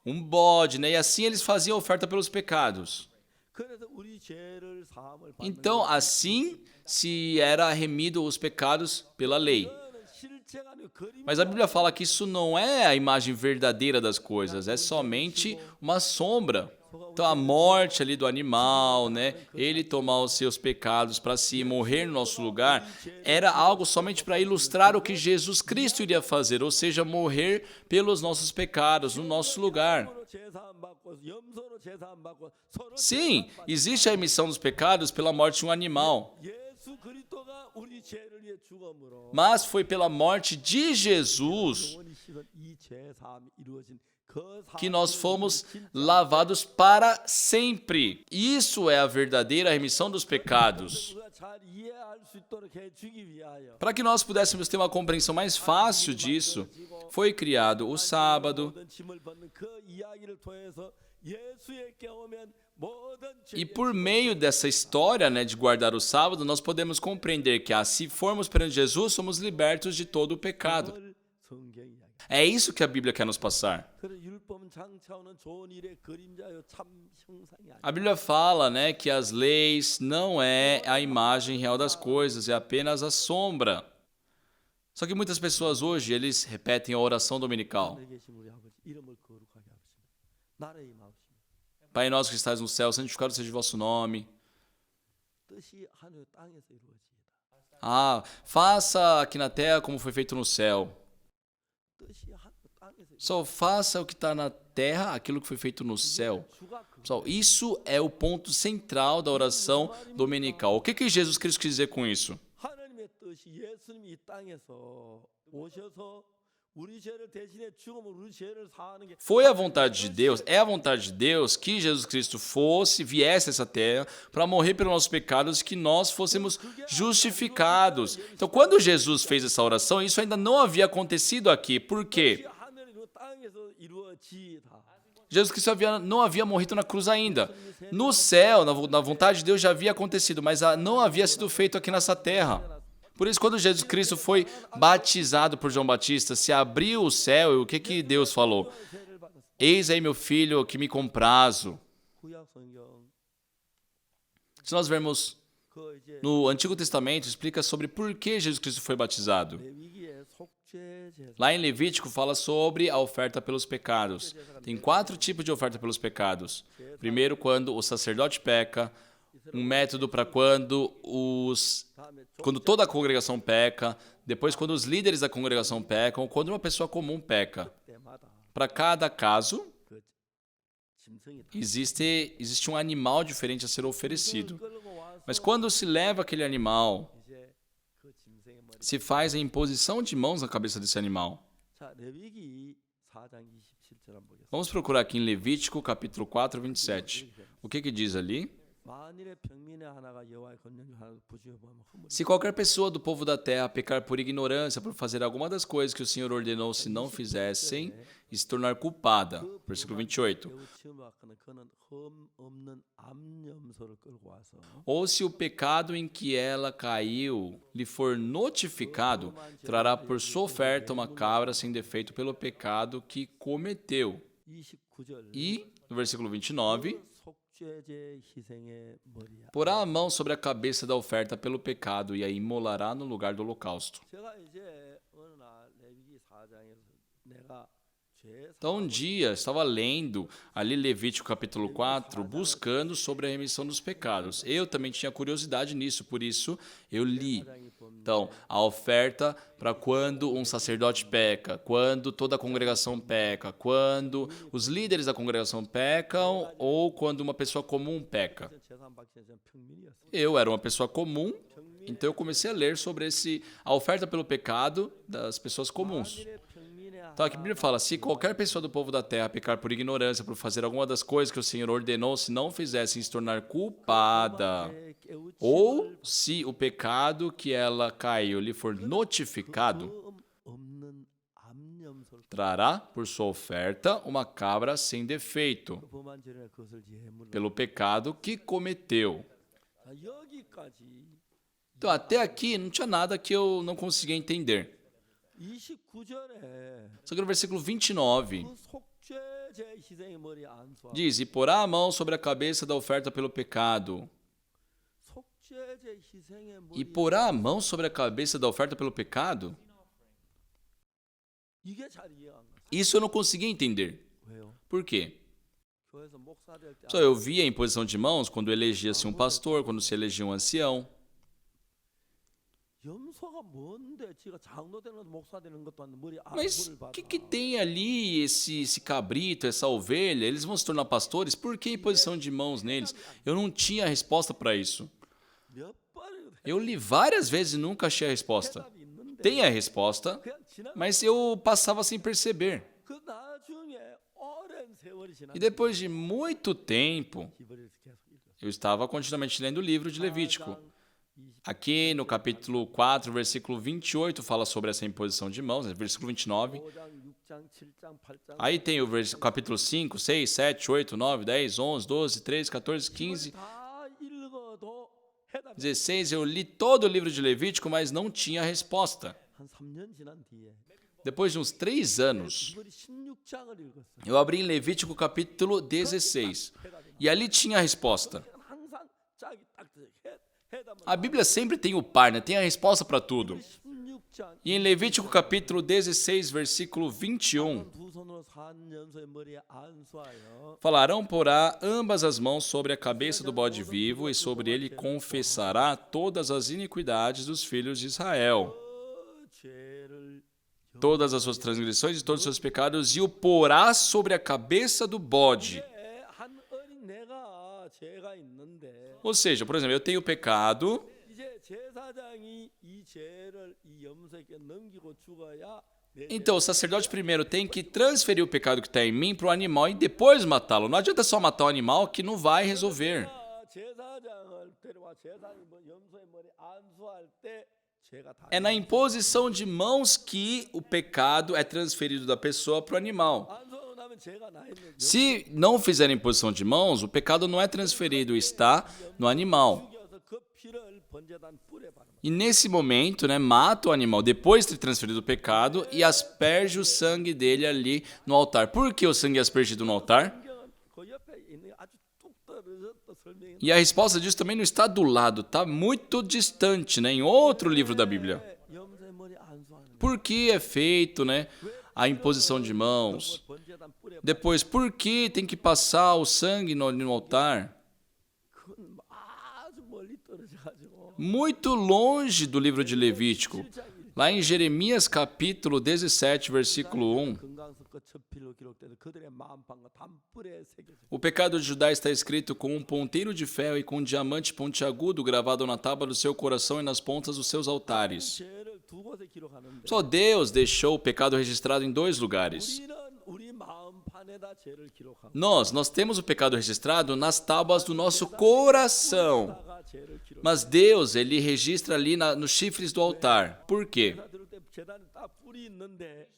bode, né? E assim eles faziam oferta pelos pecados. 그래서 우리 죄를 사함을 받는 Então, assim se era remido os pecados pela lei. 것은 실체가 아니고 그림. Mas a Bíblia fala que isso não é a imagem verdadeira das coisas, é somente uma sombra. Então a morte ali do animal, né? Ele tomar os seus pecados para si, morrer no nosso lugar, era algo somente para ilustrar o que Jesus Cristo iria fazer, ou seja, morrer pelos nossos pecados no nosso lugar. 제사 안 받고 염소로 제사 안 받고 서로 Sim, existe a remissão dos pecados pela morte de um animal, 예수 그리스도가 우리 죄를 위해 죽음으로 mas foi pela morte de Jesus 영원히 씻은 이 제사함이 이루어진 그 que nós 사함을 fomos 진짜 lavados para sempre. Isso é a verdadeira remissão dos pecados. 우리가 잘 이해할 수 있도록 해 주기 위하여 Para que nós pudéssemos ter uma compreensão mais fácil disso, foi criado o sábado, 모든 짐을 벗는 그 이야기를 통해서 예수에게 오면 모든 e 죄의 por meio dessa história, né, de guardar o sábado, nós podemos compreender que, se formos perante Jesus, somos libertos de todo o pecado. 짐을 성경이 이야기. É isso que a Bíblia quer nos passar. 그래서 율법은 장차오는 좋은 일의 그림자요 참 형상이 아니야. A Bíblia fala, né, que as leis não é a imagem real das coisas, é apenas a sombra. Só que muitas pessoas hoje, eles repetem a oração dominical. 하늘에 계신 우리 아버지 이름을 거룩하게 하옵시며 나라의 임하옵시며 Pai nosso que estás no céu, santificado seja o vosso nome. 뜻이 하늘 땅에서 이루어지이다. Faça aqui na terra como foi feito no céu. 뜻이 하늘 땅에서 Só faça o que está na terra, aquilo que foi feito no céu. 주가 그 Pessoal, isso é o ponto central da oração dominical. O que Jesus Cristo quis dizer com isso? 하나님의 뜻이 예수님이 이 땅에서 오셔서 우리 죄를 대신해 죽음을 우리 죄를 사하는 게 Foi a vontade de Deus, é a vontade de Deus que Jesus Cristo viesse a essa terra para morrer pelos nossos pecados e que nós fôssemos justificados. Então, quando Jesus fez essa oração, isso ainda não havia acontecido aqui. Por quê? 하늘이 땅에서 이루어지이다. Jesus Cristo não havia morrido na cruz ainda. No céu, na vontade de Deus já havia acontecido, mas não havia sido feito aqui nessa terra. Por isso, quando Jesus Cristo foi batizado por João Batista, se abriu o céu e o que Deus falou? 죄를 받았어. Eis aí meu filho que me comprazo. 구약 성경 Se nós vermos 그 이제 no Antigo Testamento, explica sobre por que Jesus Cristo foi batizado. 레위기의 속죄 제사. Lá em Levítico fala sobre a oferta pelos pecados. Tem 4 tipos de oferta pelos pecados. Primeiro, quando o sacerdote peca. Um método para quando toda a congregação peca. Depois, quando os líderes da congregação pecam. Ou quando uma pessoa comum peca. 때마다 Para cada caso, 그 짐승이 다 existe um animal diferente a ser oferecido. 끌고 와서 Mas quando se leva aquele animal, 이제 그 짐승의 머리. se faz a imposição de mãos na cabeça desse animal. 자, 레위기 4장 27절 한번 보겠습니다. Vamos procurar aqui em Levítico, capítulo 4, 27. O que diz ali? 만일에 평민의 하나가 여호와의 권능 중 하나도 부주의하면 허물이 Se qualquer pessoa do povo da terra pecar por ignorância, por fazer alguma das coisas que o Senhor ordenou se não fizessem, e se tornar culpada. Versículo 28. 매우 취음하거나 그는 흠 없는 암염소를 끌고 와서 Ou se o pecado em que ela caiu lhe for notificado, trará por sua oferta uma cabra sem defeito pelo pecado que cometeu. 29절 E, no versículo 29, 속죄제 희생의 머리야. porá a mão sobre a cabeça da oferta pelo pecado e a imolará no lugar do holocausto. 제가 이제 어느 날 레위기 4장에서 내가 죄 Então, um dia, eu estava lendo ali Levítico capítulo 4, buscando sobre a remissão dos pecados. Eu também tinha curiosidade nisso, por isso eu li. Então, a oferta para quando um sacerdote peca, quando toda a congregação peca, quando os líderes da congregação pecam ou quando uma pessoa comum peca. 재산 받기 전에 평민이었어요. Eu era uma pessoa comum, então eu comecei a ler sobre a oferta pelo pecado das pessoas comuns. 만일에 평민의 Então aqui a Bíblia fala, se qualquer pessoa do povo da terra pecar por ignorância, por fazer alguma das coisas que o Senhor ordenou, se não fizessem se tornar culpada, 하나의 깨우침을 ou se o pecado que ela caiu lhe for notificado, 흠 없는 암염소를 trará por sua oferta uma cabra sem defeito, 범한 죄를 그것을 예물로. pelo pecado que cometeu. 자, 여기까지 Então até aqui não tinha nada que eu não conseguia entender. 29절에 Só que no versículo 29, 그 속죄제 희생의 머리에 안수하고 diz, e porá a mão sobre a cabeça da oferta pelo pecado. 속죄제 희생의 E 머리에 porá a mão sobre a cabeça da oferta pelo pecado? 이게 잘 이해가 안 가. Isso eu não conseguia entender. 왜요? Por quê? 교회에서 목사 될 때 Só eu via a imposição de mãos quando elegia-se um pastor, quando se elegia um ancião. 염소가 뭔데 지가 장로 되는 것도 목사 되는 것도 아닌데 머리 Mas 안수를 o 받아. que tem ali esse cabrito, essa ovelha? Eles vão se tornar pastores? Por que imposição de mãos neles? Eu não tinha resposta para isso. 몇 번을 Eu li várias vezes e nunca achei a resposta. 대답이 있는데 Tem a resposta, 그냥 지나 mas eu passava sem perceber. 그 나중에 오랜 세월이 지나 E depois de muito tempo, 히브리서 계속 읽어. eu estava continuamente lendo o livro de Levítico. Aqui no capítulo 4, versículo 28, fala sobre essa imposição de mãos, versículo 29. 5장, 6장, 7장, 8장 Aí tem o capítulo 5, 6, 7, 8, 9, 10, 11, 12, 13, 14, 15, 다 읽어도 해답이 16. Eu li todo o livro de Levítico, mas não tinha resposta. 한 3년 지난 뒤에 Depois de uns 3 anos, 히브리 16장을 읽었어요. eu abri em Levítico capítulo 16. E ali tinha a resposta. 항상 짝이 딱 해답을 A Bíblia sempre tem o par, né? Tem a resposta para tudo. 16장 E em Levítico capítulo 16, versículo 21, 두 손으로 산 염소의 머리에 안수하여 falarão porá ambas as mãos sobre a cabeça do bode vivo e sobre ele confessará todas as iniquidades dos filhos de Israel, 그 죄를 todas as suas transgressões e todos os seus pecados, e o porá sobre a cabeça do bode. 한 어린 내가 죄가 있는데 Ou seja, por exemplo, eu tenho pecado, 이제 제사장이 이 죄를 이 염소에게 넘기고 죽어야 내 então o sacerdote primeiro tem que transferir o pecado que está em mim para o animal e depois matá-lo. Não adianta só matar o animal que não vai resolver. 제사장을 데려와 제사장이 염소의 머리 안수할 때 죄가 다 É na imposição de mãos que o pecado é transferido da pessoa para o animal. 안수하고 나면 죄가 나 있는 Se não fizer imposição de mãos, o pecado não é transferido, está no animal. 죽여서 그 피를 번제단 뿔에 바르면 E nesse momento, né, mata o animal depois de ter transferido o pecado e asperge o sangue dele ali no altar. Por que o sangue é aspergido no altar? 성경은 그 옆에 있는 아주 뚝 떨어졌다 설명이 E a resposta disso também não está do lado, está muito distante, né, em outro livro da Bíblia. 염소의 머리 안수하는 Por que é feito, né, a imposição de mãos? 번제단 뿔에 Depois, por que tem que passar o sangue no altar? 그건 아주 멀리 떨어져 가지고 Muito longe do livro de Levítico. Lá em Jeremias capítulo 17, versículo 1. 금강석과 첩필로 기록되는 그들의 마음판과 단뿔에 새겨져 O pecado de Judá está escrito com um ponteiro de ferro e com um diamante pontiagudo gravado na tábua do seu coração e nas pontas dos seus altares. 죄를 두 곳에 기록하는데 Só Deus deixou o pecado registrado em 2 lugares. 우리는 우리 마음판에 안에다 죄를 기록하고 Nós temos o pecado registrado nas tábuas do nosso coração. 다가 죄를 기록. Mas Deus, ele registra ali nos chifres do altar. Por quê? 제사 드릴 때 제단에 딱 뿔이 있는데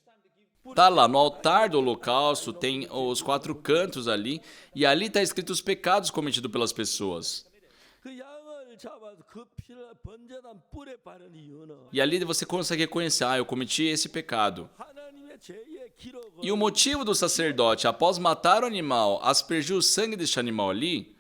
Tá lá no altar do holocausto, tem os 4 cantos ali, e ali está escrito os pecados cometidos pelas pessoas. 그 양을 잡아서 그 피를 번제단 뿔에 바른 이유는 E ali você consegue reconhecer, eu cometi esse pecado. 하나님의 죄의 기록을 E o motivo do sacerdote, após matar o animal, aspergir o sangue deste animal ali,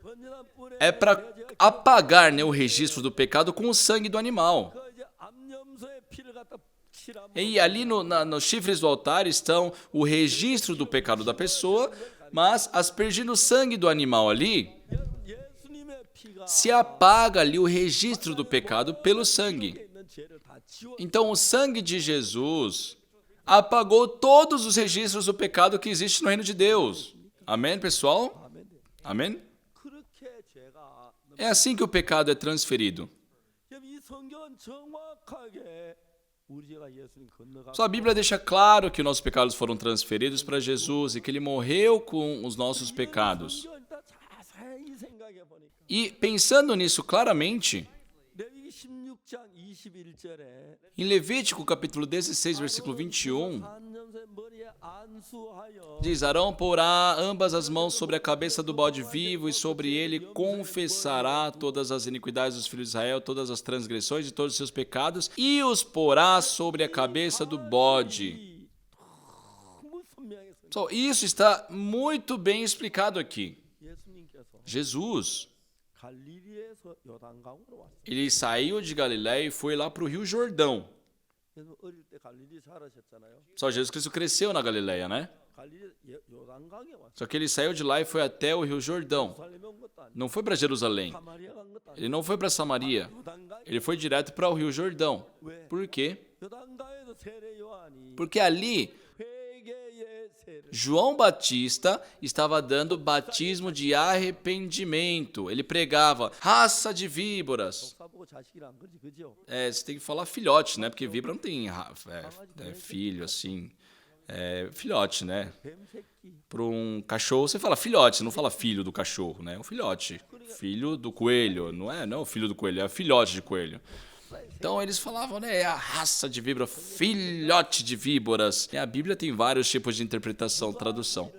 번제단 뿔에 é para apagar, né, o registro do pecado com o sangue do animal. 그 이제 암염소의 피를 갖다 칠하면 E ali nos chifres do altar estão o registro do pecado da pessoa, mas aspergindo o sangue do animal ali, 예수님의 피가 se apaga ali o registro do pecado pelo sangue. 있는 죄를 다 지워 Então o sangue de Jesus apagou todos os registros do pecado que existe no reino de Deus. Amém, pessoal? 아멘. Amém? 그렇게 죄가 É assim que o pecado é transferido. 이 성경은 정확하게 우리 죄가 예수님 건너가 Só a Bíblia deixa claro que nossos pecados foram transferidos para Jesus e que ele morreu com os nossos pecados. 성경을 다 자세히 생각해 보니까 E pensando nisso claramente, 레위기 16장 21절에 em Levítico capítulo 16, versículo 21, 한염소의 머리에 안수하여 diz: Arão porá ambas as mãos sobre a cabeça do bode vivo e sobre ele confessará todas as iniquidades dos filhos de Israel, todas as transgressões e todos os seus pecados, e os porá sobre a cabeça do bode. 너무 선명했어요. Pessoal, isso está muito bem explicado aqui. 예수님께서 Jesus, 갈릴리에서 요단강으로 왔어요. ele saiu de Galiléia e foi lá para o Rio Jordão. 그래서 어릴 때 갈릴리 살아셨잖아요. Só Jesus Cristo cresceu na Galiléia, né? 갈릴리 요단강에 왔어요. Só que ele saiu de lá e foi até o Rio Jordão. 살림에 온 것도 아니고 Não foi para Jerusalém. 사마리아 간 것도 아니고 Ele não foi para Samaria. 요단강에 Ele foi direto para o Rio Jordão. 왜? Por quê? 요단강에서 세례 요한이 Porque ali 회개의 세례 João Batista estava dando batismo de arrependimento. Ele pregava, raça de víboras. 사보고 자식이란 거지, 그죠? Você tem que falar filhote, né? Porque víbora não tem filho assim. Filhote, né? 뱀 새끼 Para um cachorro, você fala filhote, você não fala filho do cachorro, né? É um filhote. Filho do coelho. Não é o filho do coelho, é filhote de coelho. Então eles falavam, né? É a raça de víbora, filhote de víboras. E a Bíblia tem vários tipos de interpretação, tradução.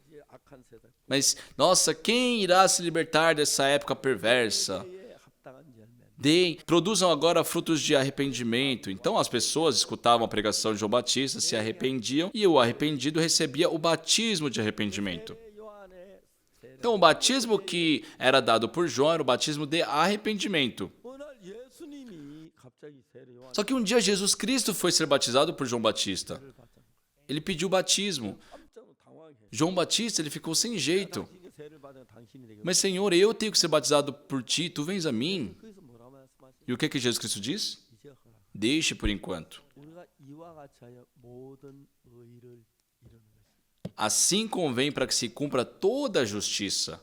이제 악한 세대 Mas, nossa, quem irá se libertar dessa época perversa? 에 합당한 열매. Produzam agora frutos de arrependimento. Então as pessoas escutavam a pregação de João Batista, se arrependiam e o arrependido recebia o batismo de arrependimento. 요한의 세례. Então o batismo que era dado por João era o batismo de arrependimento. 어느 날 예수님이 갑자기 세례 요한을 Só que um dia Jesus Cristo foi ser batizado por João Batista. 받았다. Ele pediu batismo. 깜짝 당황해. João Batista ele ficou sem jeito. 당신이 세례를 받은 당신이 되겠다. Mas Senhor, eu tenho que ser batizado por ti, tu vens a mim. 그래서 뭐라고 말씀하시죠? E o que Jesus Cristo diz? 이제 허라. Deixe por enquanto. 우리가 이와 같이 하여 모든 의를 이루는 것이. Assim convém para que se cumpra toda a justiça.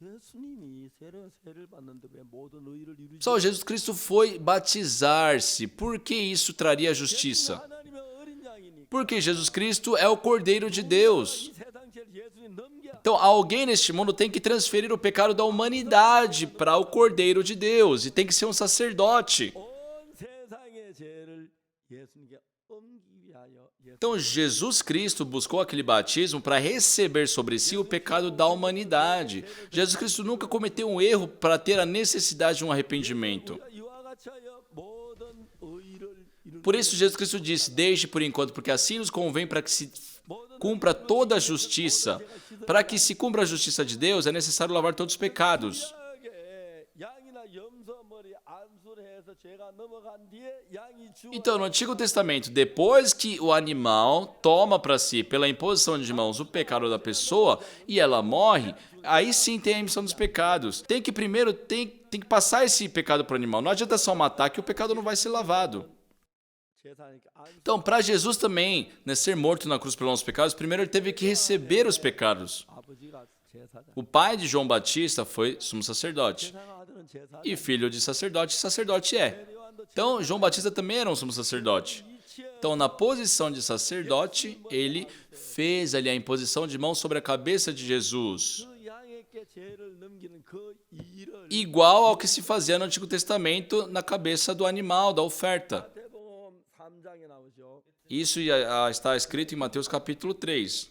예수님이 세례를 받는데 왜 모든 의를 이루지? Só Jesus Cristo foi batizar-se. Por que isso traria justiça? 하나님의 어린 양이니까. Porque Jesus Cristo é o Cordeiro de Deus. 이 세상 죄를 예수님 넘겨. Então, alguém neste mundo tem que transferir o pecado da humanidade para o Cordeiro de Deus. E tem que ser um sacerdote. 온 세상의 죄를 예수님께 옮기기 위하여 Então, Jesus Cristo buscou aquele batismo para receber sobre si o pecado da humanidade. Jesus Cristo nunca cometeu um erro para ter a necessidade de um arrependimento. 우리가 이와 같이 하여 모든 의를 이루는 Por isso, Jesus Cristo disse, deixe por enquanto, porque assim nos convém para que se cumpra toda a justiça. Para que se cumpra a justiça de Deus, é necessário lavar todos os pecados. 양이나 염소 머리 안수를 해서 죄가 넘어간 뒤에 양이 죽어. Então, no Antigo Testamento, depois que o animal toma para si, pela imposição de mãos, o pecado da pessoa e ela morre, aí sim tem a emissão dos pecados. Tem que primeiro tem que passar esse pecado para o animal. Não adianta só matar que o pecado não vai ser lavado. 제사니까 안 Então, para Jesus também, né, ser morto na cruz pelos nossos pecados, primeiro ele teve que receber os pecados. 아버지가 제사장. O pai de João Batista foi sumo sacerdote. 세상 아들은 제사장. E filho de sacerdote, sacerdote é. 요한도 Então, João Batista também era um sumo sacerdote. 이 Então, na posição de sacerdote, ele fez ali a imposição de mãos sobre a cabeça de Jesus, 그 양에게 죄를 넘기는 그 일을 igual ao que se fazia no Antigo Testamento na cabeça do animal, da oferta. 마태복음 3장에 나오죠. Isso está escrito em Mateus capítulo 3.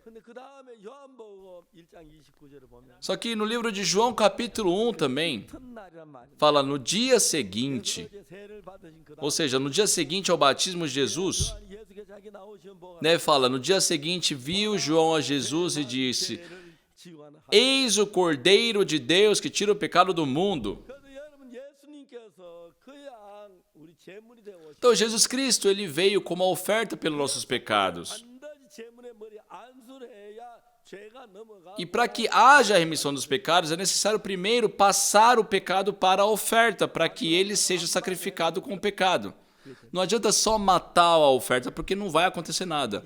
근데 그 다음에 요한복음 1장 29절을 보면 Só que no livro de João capítulo 1 também, 첫날이란 말이에요. fala no dia seguinte, 어제 세례를 받으신 그 ou seja, no dia seguinte ao batismo de Jesus, 다음 예수께 자기 나오신 보가 né, fala, no dia seguinte viu João a Jesus e disse, 죄를 지원하는 eis o Cordeiro de Deus que tira o pecado do mundo. 그래서 여러분 예수님께서 그 양 우리 제물이 되어 오신 Então Jesus Cristo, ele veio como a oferta pelos nossos pecados. 반드시 제물의 머리 안수를 해야 죄가 넘어가 E para que haja a remissão dos pecados, é necessário primeiro passar o pecado para a oferta, para que ele seja sacrificado com o pecado. Não adianta só matar a oferta, porque não vai acontecer nada.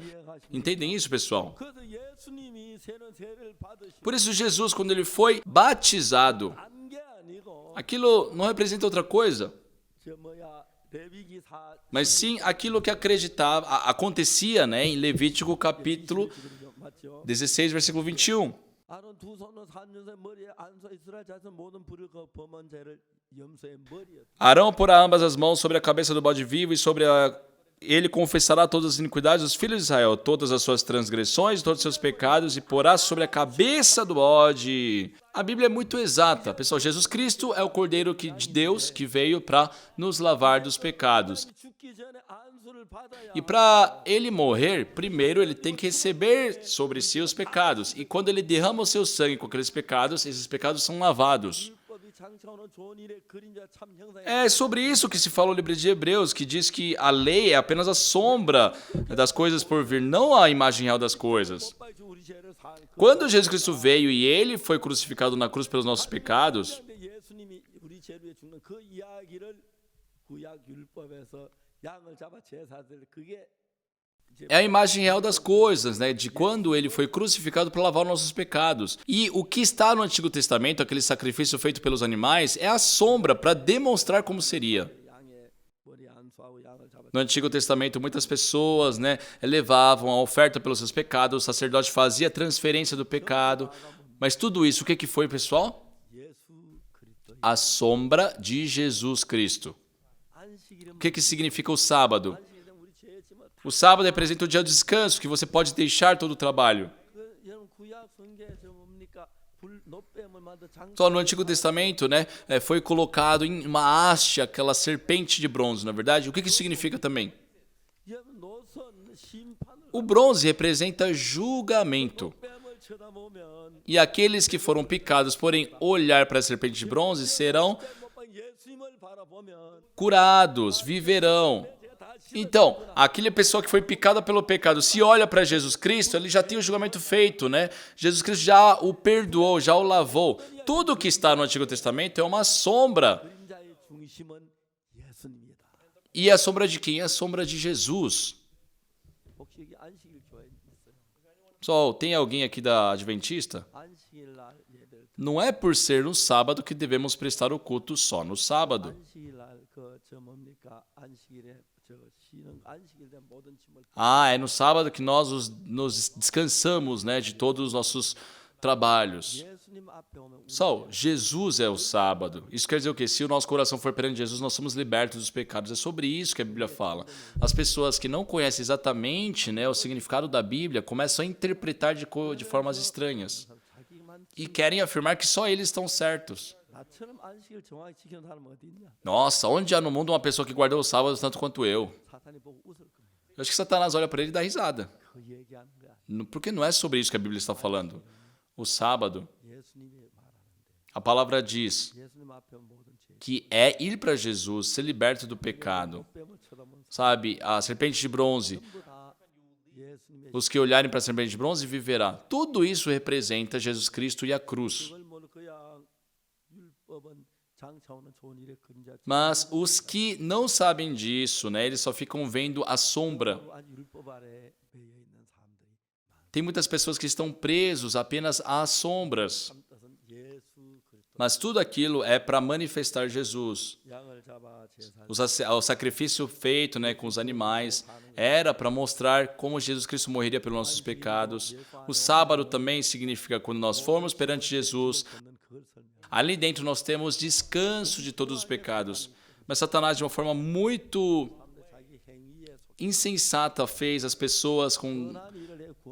Entendem isso, pessoal? 그래서 예수님이 새로운 세례를 받으시고 Por isso Jesus, quando ele foi batizado, 안게 아니고 aquilo não representa outra coisa, 저 뭐야 레위기 4 mas sim aquilo que acontecia, né, em Levítico capítulo 맞죠? 16, versículo 21. 아론 두 손으로 3년새 머리에 안수 이스라엘 자손 모든 불을 그 범한 죄를 염소의 머리에 Arão porá ambas as mãos sobre a cabeça do bode vivo e sobre ele confessará todas as iniquidades dos filhos de Israel, todas as suas transgressões, todos os seus pecados, e porá sobre a cabeça do bode. A Bíblia é muito exata. Pessoal, Jesus Cristo é o Cordeiro de Deus que veio para nos lavar dos pecados. 죽기 전에 안수를 받아야 E para ele morrer, primeiro ele tem que receber sobre si os pecados. E quando ele derrama o seu sangue com aqueles pecados, esses pecados são lavados. 율법이 장차오는 좋은 일의 그림자 참 형상이 É sobre isso que se fala no livro de Hebreus, que diz que a lei é apenas a sombra das coisas por vir, não a imagem real das coisas. 빨리 우리 죄를 살 Quando Jesus Cristo veio e ele foi crucificado na cruz pelos nossos pecados, 그런데 예수님이 우리 죄를 위해 죽는 그 이야기를 구약 율법에서 양을 잡아 제사들 그게 é a imagem real das coisas, né? De quando ele foi crucificado para lavar os nossos pecados. E o que está no Antigo Testamento, aquele sacrifício feito pelos animais, é a sombra para demonstrar como seria. 양의 머리 안수하고 양을 잡아 No Antigo Testamento, muitas pessoas, né, levavam a oferta pelos seus pecados, o sacerdote fazia a transferência do pecado. Mas tudo isso, o que foi, pessoal? 예수 그리스도 A sombra de Jesus Cristo. 안식일은 O que significa o sábado? 안식일은 우리 죄의 짐을 다 O sábado representa o dia do descanso, que você pode deixar todo o trabalho. 여러분 구약 성경에서 뭡니까 불 노뱀을 만든 장 Só no Antigo Testamento, né, foi colocado em uma haste aquela serpente de bronze, na verdade. O que isso significa também? 여러분 노선 심판을 O bronze representa julgamento. 뱀을 쳐다보면 E aqueles que foram picados, porém olhar para a serpente de bronze, serão 못본 예수님을 바라보면 curados, viverão. 제가 다 Então, aquela pessoa que foi picada pelo pecado, se olha para Jesus Cristo, ele já tem o julgamento feito, né? Jesus Cristo já o perdoou, já o lavou. Tudo que está no Antigo Testamento é uma sombra. 그림자의 중심은 예수님이다. E a sombra de quem? É a sombra de Jesus. 혹시 여기 안식일 교회 있어요? Pessoal, tem alguém aqui da Adventista? 안식일 날 예배를 Não é por ser no sábado que devemos prestar o culto só no sábado. 안식일 날그저 뭡니까 안식일에 저 쉬는 안식일 된 모든 짐을 Ah, é no sábado que nós nos descansamos, né, de todos os nossos trabalhos. 예수님 앞에 오면 우리 Pessoal, Jesus é o sábado. Isso quer dizer o quê? Se o nosso coração for perante Jesus, nós somos libertos dos pecados. É sobre isso que a Bíblia fala. As pessoas que não conhecem exatamente, né, o significado da Bíblia começam a interpretar de formas estranhas. 자기만 E querem afirmar que só eles estão certos. 나처럼 안식일 정확히 지키는 사람 어디 있냐? Nossa, onde há no mundo uma pessoa que guardou o sábado tanto quanto eu? 사탄이 보고 웃을 거야. Eu acho que Satanás olha para ele e dá risada. 그 얘기하는 거야. Porque não é sobre isso que a Bíblia está falando. O sábado, 예수님이 말하는데 a palavra diz 예수님 앞에 온 모든 죄. que é ir para Jesus, ser liberto do pecado. 뱀을 쳐다보면 Sabe, a serpente de bronze, 전부 다 예수님의 os que olharem para a serpente de bronze viverá. Tudo isso representa Jesus Cristo e a cruz. 그걸 모를 거야. 율법은 장차오는 좋은 일의 그림자. Mas os que não sabem disso, né, eles só ficam vendo a sombra. 아직 율법 아래 매여 있는 사람들이 Tem muitas pessoas que estão presos apenas às sombras. 참 뜻은 예수 그리스도 Mas tudo aquilo é para manifestar Jesus. 양을 잡아 O sacrifício feito, né, com os animais era para mostrar como Jesus Cristo morreria pelos nossos pecados. O sábado também significa quando nós formos perante Jesus. Ali dentro nós temos descanso de todos os pecados. Mas Satanás, de uma forma muito insensata, fez as pessoas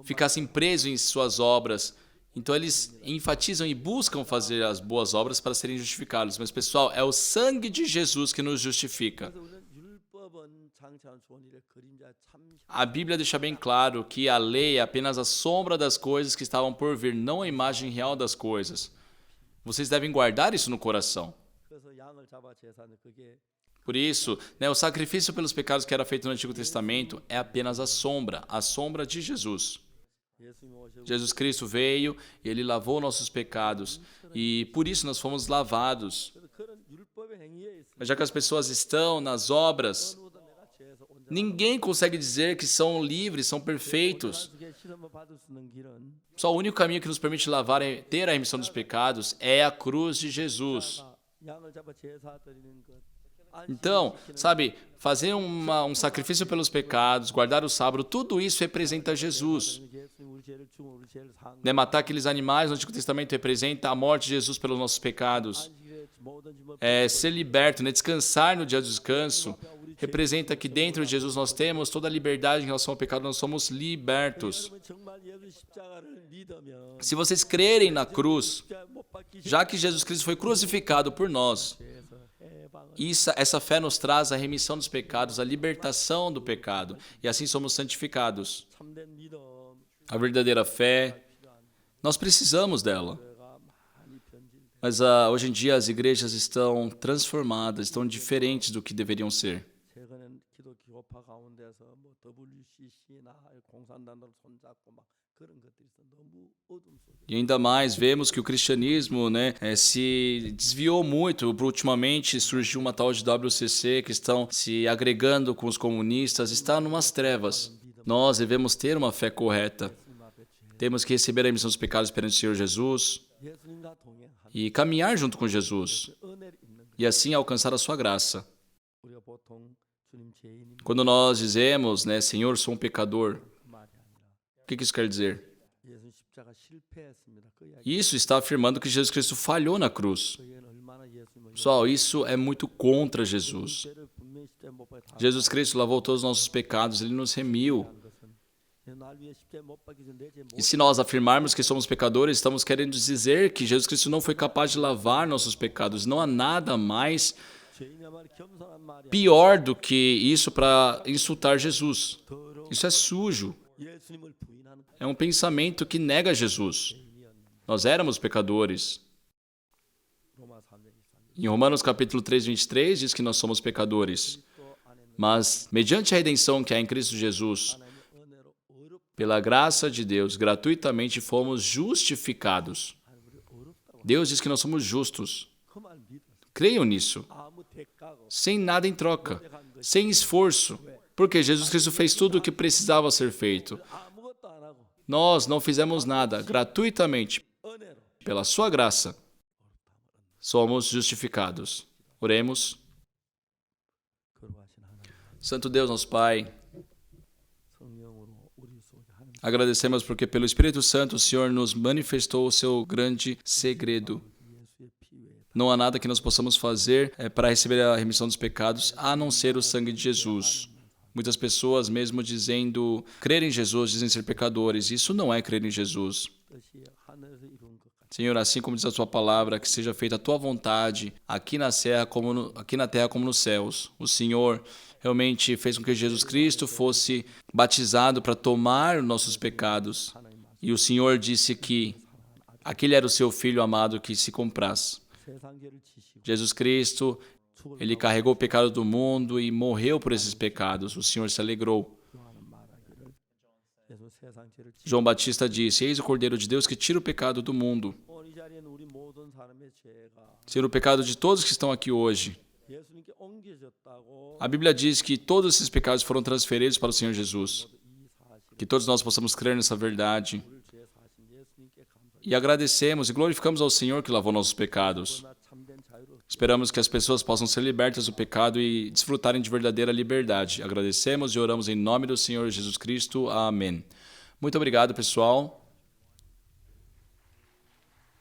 ficassem presos em suas obras. Então eles enfatizam e buscam fazer as boas obras para serem justificados. Mas, pessoal, é o sangue de Jesus que nos justifica. A Bíblia deixa bem claro que a lei é apenas a sombra das coisas que estavam por vir, não a imagem real das coisas. Vocês devem guardar isso no coração. Por isso, o sacrifício pelos pecados que era feito no Antigo Testamento é apenas a sombra de Jesus. Jesus Cristo veio e Ele lavou nossos pecados e por isso nós fomos lavados. Mas já que as pessoas estão nas obras, ninguém consegue dizer que são livres, são perfeitos. Só o único caminho que nos permite ter a remissão dos pecados é a cruz de Jesus. Então, sabe, fazer um sacrifício pelos pecados, guardar o sábado, tudo isso representa Jesus. Matar aqueles animais no Antigo Testamento representa a morte de Jesus pelos nossos pecados. Ser liberto, descansar no dia do descanso, representa que dentro de Jesus nós temos toda a liberdade em relação ao pecado, nós somos libertos. Se vocês crerem na cruz, já que Jesus Cristo foi crucificado por nós, essa fé nos traz a remissão dos pecados, a libertação do pecado, e assim somos santificados. A verdadeira fé, nós precisamos dela. Mas hoje em dia as igrejas estão transformadas, estão diferentes do que deveriam ser. E ainda mais vemos que o cristianismo se desviou muito. Ultimamente surgiu uma tal de WCC que estão se agregando com os comunistas, está numas trevas. Nós devemos ter uma fé correta. Temos que receber a remissão dos pecados perante o Senhor Jesus e caminhar junto com Jesus e assim alcançar a sua graça. Quando nós dizemos, Senhor, sou um pecador, o que isso quer dizer? Isso está afirmando que Jesus Cristo falhou na cruz. Pessoal, isso é muito contra Jesus. Jesus Cristo lavou todos os nossos pecados, Ele nos remiu. E se nós afirmarmos que somos pecadores, estamos querendo dizer que Jesus Cristo não foi capaz de lavar nossos pecados. Não há nada mais pior do que isso para insultar Jesus. Isso é sujo. É um pensamento que nega Jesus. Nós éramos pecadores. Em Romanos capítulo 3, 23, diz que nós somos pecadores. Mas, mediante a redenção que há em Cristo Jesus, pela graça de Deus, gratuitamente fomos justificados. Deus diz que nós somos justos. Creiam nisso. Sem nada em troca. Sem esforço. Porque Jesus Cristo fez tudo o que precisava ser feito. Nós não fizemos nada. Gratuitamente, pela sua graça, somos justificados. Oremos. Santo Deus, nosso Pai, agradecemos porque pelo Espírito Santo o Senhor nos manifestou o seu grande segredo. Não há nada que nós possamos fazer para receber a remissão dos pecados, a não ser o sangue de Jesus. Muitas pessoas, mesmo dizendo crer em Jesus, dizem ser pecadores. Isso não é crer em Jesus. Senhor, assim como diz a Sua palavra, que seja feita a Tua vontade, aqui na terra como nos céus. O Senhor realmente fez com que Jesus Cristo fosse batizado para tomar os nossos pecados. E o Senhor disse que aquele era o Seu Filho amado que se compraz. Jesus Cristo, Ele carregou o pecado do mundo e morreu por esses pecados. O Senhor se alegrou. João Batista disse, eis o Cordeiro de Deus que tira o pecado do mundo. Tira o pecado de todos que estão aqui hoje. A Bíblia diz que todos esses pecados foram transferidos para o Senhor Jesus. Que todos nós possamos crer nessa verdade. E agradecemos e glorificamos ao Senhor que lavou nossos pecados. Esperamos que as pessoas possam ser libertas do pecado e desfrutarem de verdadeira liberdade. Agradecemos e oramos em nome do Senhor Jesus Cristo. Amém. Muito obrigado, pessoal.